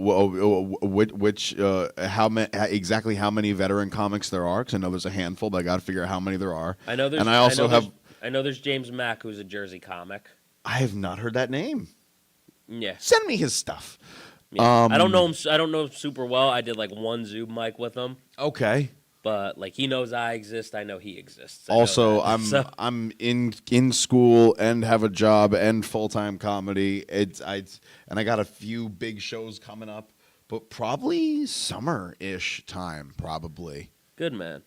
exactly how many veteran comics there are, because I know there's a handful, but I got to figure out how many there are. I know there's. And I know there's James Mack, who's a Jersey comic. I have not heard that name. Yeah. Send me his stuff. Yeah. I don't know him. I don't know him super well. I did like one Zoom mic with him. Okay. But like he knows I exist. I know he exists. I'm in school and have a job and full-time comedy. And I got a few big shows coming up, but probably summer-ish time, probably. Good man.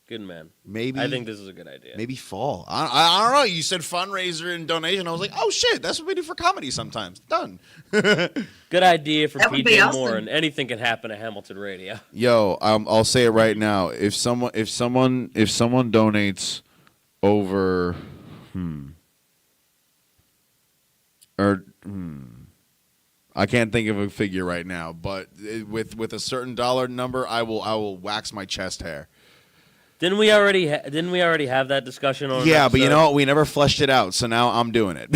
Good man. Maybe I think this is a good idea. Maybe fall. I don't know. You said fundraiser and donation. I was like, oh shit, that's what we do for comedy sometimes. Done. Good idea for That would be PJ awesome. Moore, and anything can happen at Hamilton Radio. Yo, I'll say it right now. If someone donates over, I can't think of a figure right now, but with a certain dollar number, I will wax my chest hair. Didn't we already have that discussion on? Yeah, but you know what? We never fleshed it out, so now I'm doing it.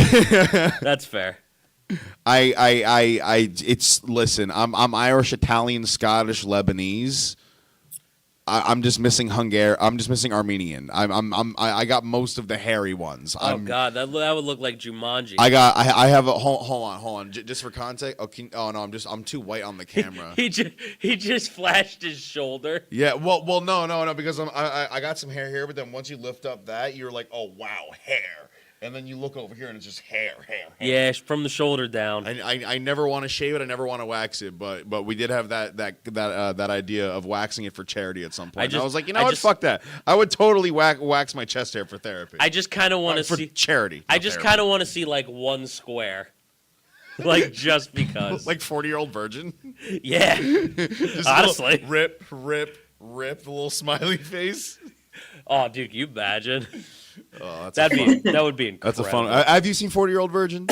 That's fair. Listen, I'm Irish, Italian, Scottish, Lebanese. I'm just missing I'm just missing Armenian. I got most of the hairy ones. Oh God, that would look like Jumanji. I have a hold on. Just for context. Oh no, I'm too white on the camera. he just flashed his shoulder. Yeah, well, no, because I got some hair here, but then once you lift up that, you're like, oh wow, hair. And then you look over here and it's just hair. Yeah, from the shoulder down. I never want to shave it. I never want to wax it. But we did have that idea of waxing it for charity at some point. And I was like, fuck that. I would totally wax my chest hair for therapy. I just kind of want to see charity. I just kind of want to see like one square, like just because. Like 40-year-old virgin. Yeah. Honestly. Rip the little smiley face. Oh, dude, can you imagine? Oh, that would be incredible. That's a fun. Have you seen 40-Year-Old Virgin?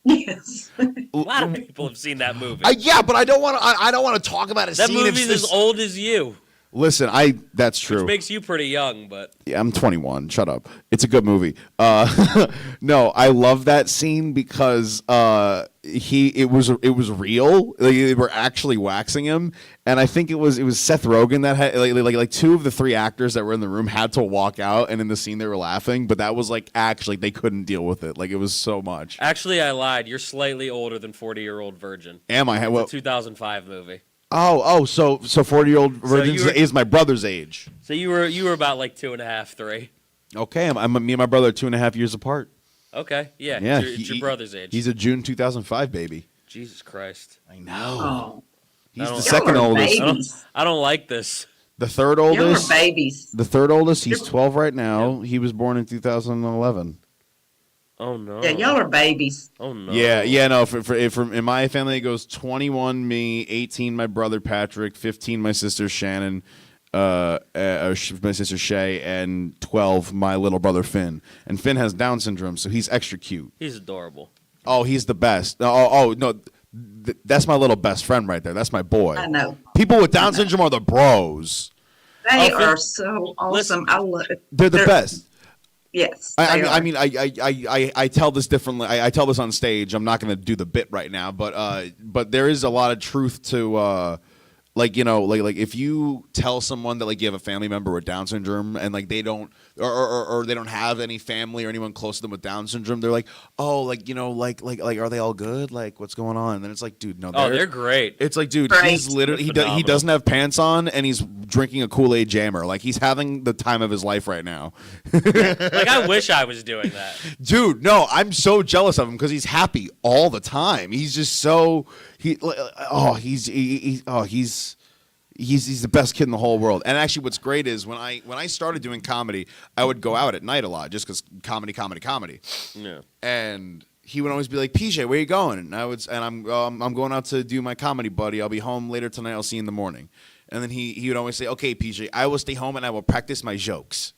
Yes. A lot of people have seen that movie. Yeah, but I don't want to. I don't want to talk about a that scene. movie's as old as you. Listen, that's true. Which makes you pretty young, but yeah, I'm 21. Shut up. It's a good movie. No, I love that scene because it was real. Like, they were actually waxing him, and I think it was Seth Rogen that had like two of the three actors that were in the room had to walk out, and in the scene they were laughing, but that was like actually they couldn't deal with it. Like it was so much. Actually, I lied. You're slightly older than 40-Year-Old Virgin. Am I? It's a 2005 movie. So 40-Year-Old Virgin is my brother's age. So you were about like 2.5, 3. Okay, me and my brother are 2.5 years apart. Okay, yeah. It's your brother's age. He's a June 2005 baby. Jesus Christ. I know. Oh. He's the second Y'all are oldest. babies. I don't like this. The third Y'all oldest. are babies. The third oldest. He's 12 right now. He was born in 2011. Oh no. Yeah, y'all are babies. Oh no. Yeah. No. For in my family, it goes 21 me, 18 my brother Patrick, 15 my sister Shannon, my sister Shay, and 12 my little brother Finn. And Finn has Down syndrome, so he's extra cute. He's adorable. Oh, he's the best. Oh no, that's my little best friend right there. That's my boy. I know. People with Down syndrome are the bros. They Okay. are so awesome. Listen, I love it. They're the best. Yes. I tell this differently. I tell this on stage. I'm not going to do the bit right now, but there is a lot of truth to like if you tell someone that like you have a family member with Down syndrome and like they don't or they don't have any family or anyone close to them with Down syndrome, they're like, oh, like are they all good? Like what's going on? And then it's like, dude, no, They're great. It's like, dude, Right. he's literally he Phenomenal. doesn't have pants on and he's drinking a Kool-Aid jammer. Like he's having the time of his life right now. Like I wish I was doing that. Dude, no, I'm so jealous of him because he's happy all the time. He's just so he's the best kid in the whole world. And actually, what's great is when I started doing comedy, I would go out at night a lot just because comedy. Yeah. And he would always be like, PJ, where you going? And I'm going out to do my comedy, buddy. I'll be home later tonight. I'll see you in the morning. And then he would always say, okay, PJ, I will stay home and I will practice my jokes.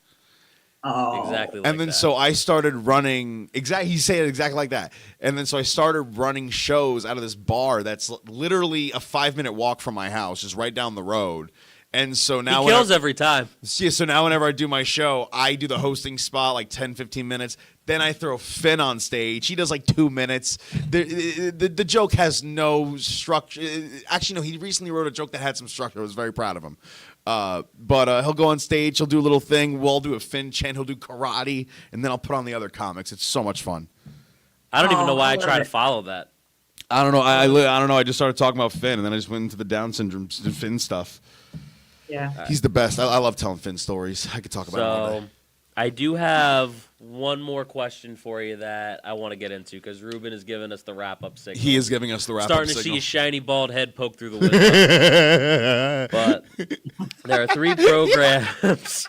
Oh. Exactly like And then that. so I started running he said it exactly like that. And then so I started running shows out of this bar that's literally a 5-minute walk from my house, just right down the road. And so now he kills every time. so now whenever I do my show, I do the hosting spot like 10, 15 minutes. Then I throw Finn on stage. He does like 2 minutes. The joke has no structure. Actually, no, he recently wrote a joke that had some structure. I was very proud of him. But he'll go on stage. He'll do a little thing. We'll do a Finn chant. He'll do karate. And then I'll put on the other comics. It's so much fun. I don't even know why I love try to it. follow that. I don't know. I don't know. I just started talking about Finn, and then I just went into the Down syndrome Finn stuff. Yeah. He's the best. I love telling Finn stories. I could talk about it all So day. I do have one more question for you that I want to get into because Ruben is giving us the wrap-up signal. He is giving us the wrap-up Starting to signal. see his shiny bald head poke through the window. But there are 3 programs.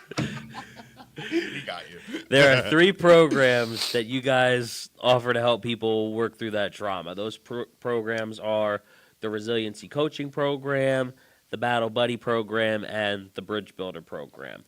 He got you. There are 3 programs that you guys offer to help people work through that trauma. Those programs are the Resiliency Coaching Program, the Battle Buddy Program, and the Bridge Builder Program.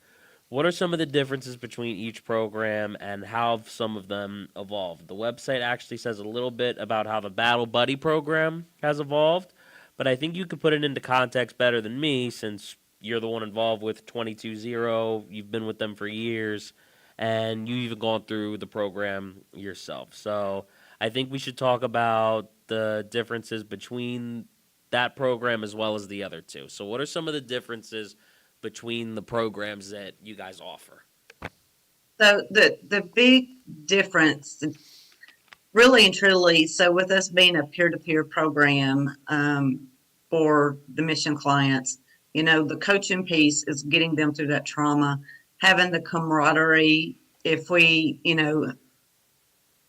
What are some of the differences between each program and how have some of them evolved? The website actually says a little bit about how the Battle Buddy Program has evolved, but I think you could put it into context better than me since you're the one involved with 22-0. You've been with them for years, and you've even gone through the program yourself. So I think we should talk about the differences between that program as well as the other 2. So what are some of the differences between the programs that you guys offer? So the big difference, really and truly, so with us being a peer-to-peer program for the mission clients, the coaching piece is getting them through that trauma, having the camaraderie. If we,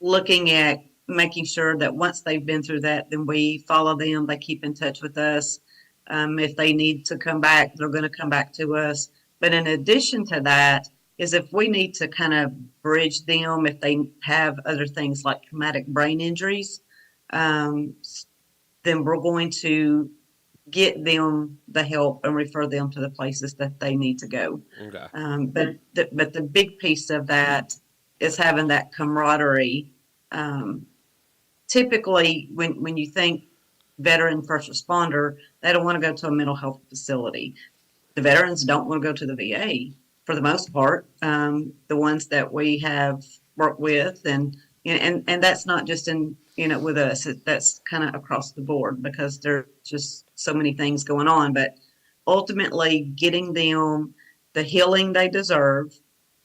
looking at making sure that once they've been through that, then we follow them, they keep in touch with us. If they need to come back, they're going to come back to us. But in addition to that, is if we need to kind of bridge them, if they have other things like traumatic brain injuries, then we're going to get them the help and refer them to the places that they need to go. Okay. But the big piece of that is having that camaraderie. Typically, when you think veteran first responder, they don't want to go to a mental health facility. The veterans don't want to go to the VA for the most part. The ones that we have worked with, and that's not just in with us. That's kind of across the board because there's just so many things going on. But ultimately, getting them the healing they deserve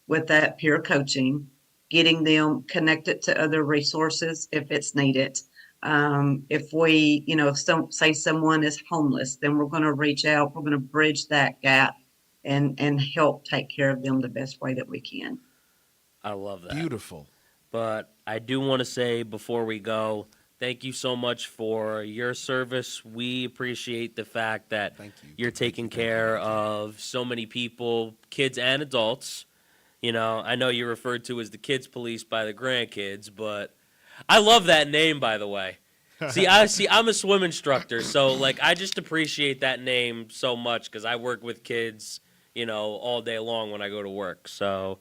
with that peer coaching, getting them connected to other resources if it's needed. If we, if say someone is homeless, then we're going to reach out, we're going to bridge that gap and help take care of them the best way that we can. I love that. Beautiful. But I do want to say before we go, thank you so much for your service. We appreciate the fact that you're taking care of so many people, kids and adults. I know you're referred to as the kids police by the grandkids, but I love that name, by the way. I'm a swim instructor, so I just appreciate that name so much because I work with kids, all day long when I go to work. So,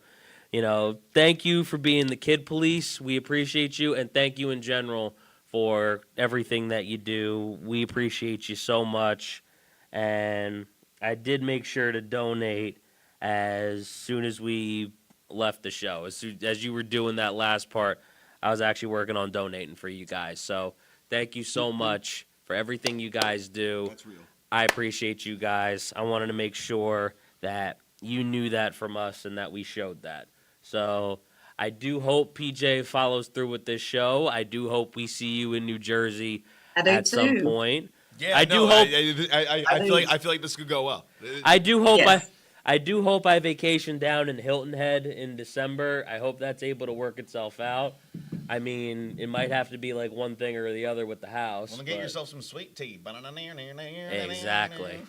thank you for being the kid police. We appreciate you, and thank you in general for everything that you do. We appreciate you so much, and I did make sure to donate as soon as we left the show. As you were doing that last part, I was actually working on donating for you guys. So thank you so much for everything you guys do. That's real. I appreciate you guys. I wanted to make sure that you knew that from us and that we showed that. So I do hope PJ follows through with this show. I do hope we see you in New Jersey at some point. Yeah, I do hope. I feel like this could go well. I do hope. Yes. I do hope I vacation down in Hilton Head in December. I hope that's able to work itself out. I mean, it might have to be one thing or the other with the house. Well, get yourself some sweet tea. Exactly.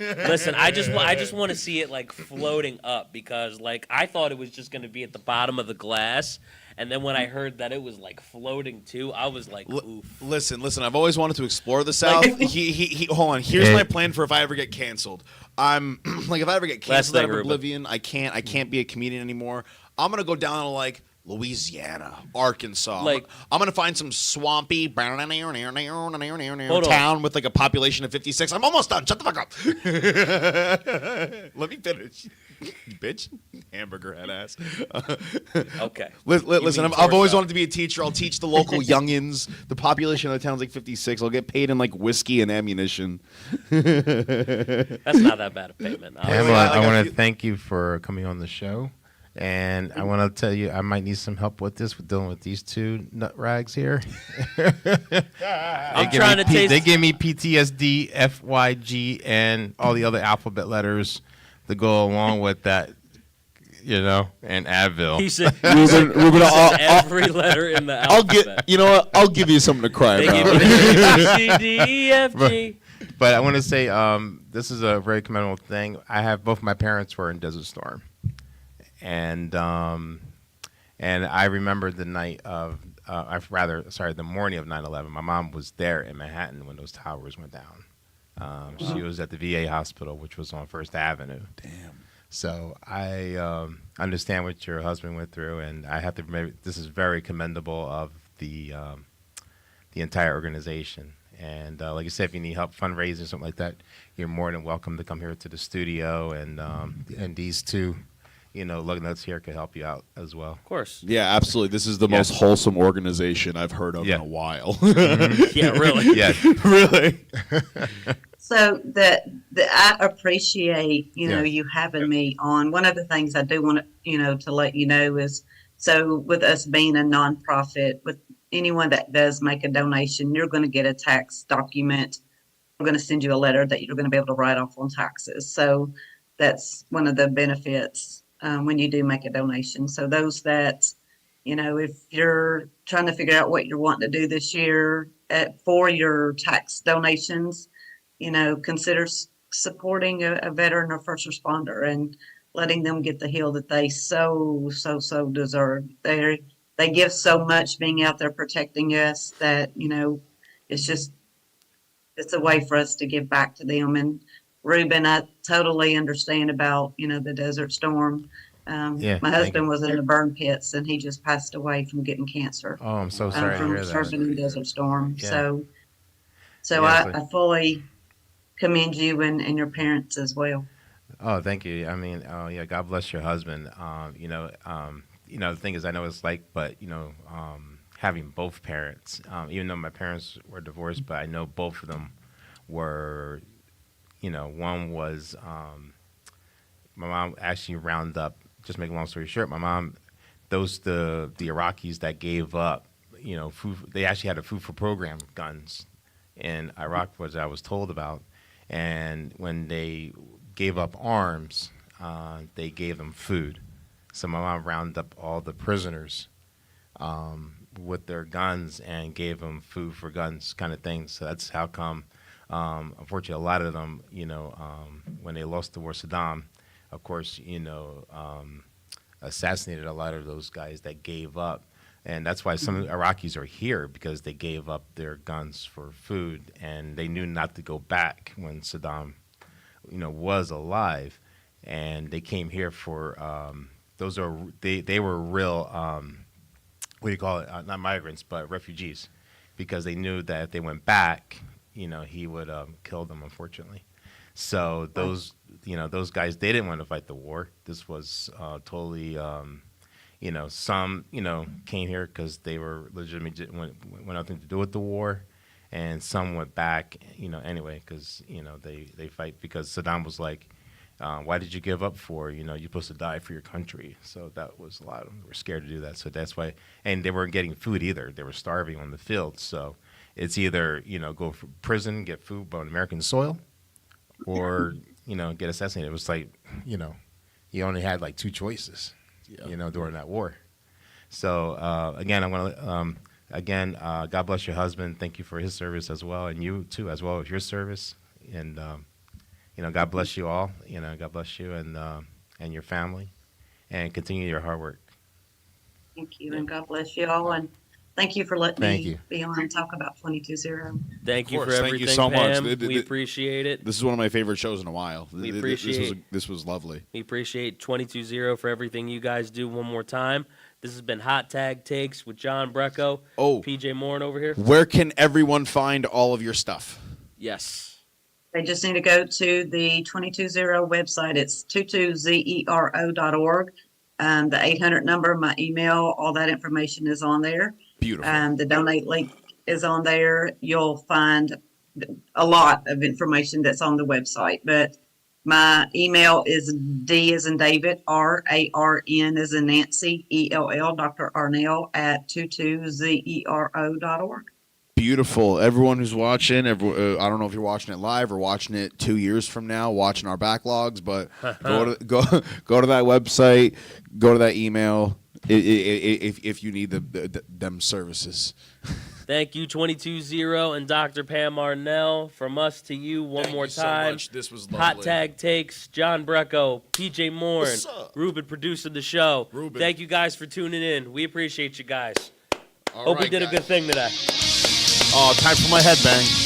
Listen, I just want to see it floating up because I thought it was just going to be at the bottom of the glass, and then when I heard that it was floating too, I was like, oof. Listen. I've always wanted to explore the South. Hold on. Here's my plan for if I ever get canceled. I'm if I ever get canceled out of oblivion, I can't be a comedian anymore. I'm gonna go down to Louisiana, Arkansas. I'm gonna find some swampy town with a population of 56. I'm almost done. Shut the fuck up. Let me finish. Bitch, hamburger head ass. Okay. Listen, I've always wanted to be a teacher. I'll teach the local youngins. The population of the town's 56. I'll get paid in whiskey and ammunition. That's not that bad a payment. Pamela, I want to thank you for coming on the show. And I want to tell you, I might need some help with dealing with these 2 nut rags here. I'm trying to taste. They give me PTSD, FYG, and all the other alphabet letters that go along with that. you know, and Advil. He said, Ruben, he said every letter in the I'll alphabet. you know what? I'll give you something to cry They about. give me the A, B, C, D, E, F, G. But I want to say this is a very commendable thing. I have both my parents were in Desert Storm, and I remember the night of, the morning of 9/11. My mom was there in Manhattan when those towers went down. She was at the VA hospital, which was on First Avenue. Damn. So I understand what your husband went through, and I have to remember this is very commendable of the entire organization. And like you said, if you need help fundraising or something like that, you're more than welcome to come here to the studio, and these two, lug nuts here could help you out as well. Of course. Yeah, absolutely. This is the most wholesome organization I've heard of in a while. Yeah, really. Yeah, Really. So I appreciate, you having me on. One of the things I do want to, to let you know is, so with us being a nonprofit, with anyone that does make a donation, you're going to get a tax document. We're going to send you a letter that you're going to be able to write off on taxes. So that's one of the benefits when you do make a donation. So those that, if you're trying to figure out what you're wanting to do this year for your tax donations, consider supporting a veteran or first responder and letting them get the heal that they so deserve. They give so much being out there protecting us that, it's a way for us to give back to them. And Ruben, I totally understand about, the Desert Storm. My husband was in the burn pits and he just passed away from getting cancer. Oh, I'm so sorry to From hear serving in that. Desert Storm. Yeah. So I fully commend you and your parents as well. Oh, thank you. I mean, God bless your husband. The thing is, I know what it's like, but having both parents, even though my parents were divorced, but I know both of them were, one was my mom actually rounded up. Just make a long story short, my mom, the Iraqis that gave up, food. They actually had a food for program guns in Iraq, which I was told about, and when they gave up arms, they gave them food. So my mom rounded up all the prisoners with their guns and gave them food for guns, kind of thing. So that's how come. Unfortunately, a lot of them, when they lost the war, Saddam, of course, assassinated a lot of those guys that gave up. And that's why some Iraqis are here, because they gave up their guns for food, and they knew not to go back when Saddam, was alive. And they came here for they were real, what do you call it? Not migrants, but refugees, because they knew that if they went back, he would kill them, unfortunately. So those guys, they didn't want to fight the war. This was totally, some, came here because they were legitimately want nothing to do with the war, and some went back, anyway, because they fight because Saddam was like, why did you give up for? You're supposed to die for your country. So that was a lot of them were scared to do that. So that's why, and they weren't getting food either. They were starving on the field. So it's either go for prison, get food on American soil, or get assassinated. It was like you only had like two choices, during that war. So again, I want to God bless your husband. Thank you for his service as well, and you too as well as your service. And God bless you all. God bless you and your family, and continue your hard work. Thank you, and God bless you all. And thank you for letting me be on and talk about 220. Thank you for Thank everything, you so Pam. much. We appreciate it. This is one of my favorite shows in a while. We appreciate this was lovely. We appreciate 220 for everything you guys do one more time. This has been Hot Tag Takes with John Brecko. Oh. PJ Morin over here. Where can everyone find all of your stuff? Yes. They just need to go to the 220 website. It's 22zero.org. The 800 number, my email, all that information is on there. Beautiful. The donate link is on there. You'll find a lot of information that's on the website, but my email is D as in David, RARN as in Nancy, ELL, Dr. Arnell at 22zero.org. Beautiful. Everyone who's watching, I don't know if you're watching it live or watching it 2 years from now, watching our backlogs, but go to that website, go to that email if you need them services. Thank you, 22-0 and Dr. Pam Arnell. From us to you, one more time. So much. This was lovely. Hot Tag Takes, John Brecko, PJ Morin, What's up? Ruben producing the show. Ruben. Thank you guys for tuning in. We appreciate you guys. All Hope we right, did a guys. good thing today. Oh, time for my headbang.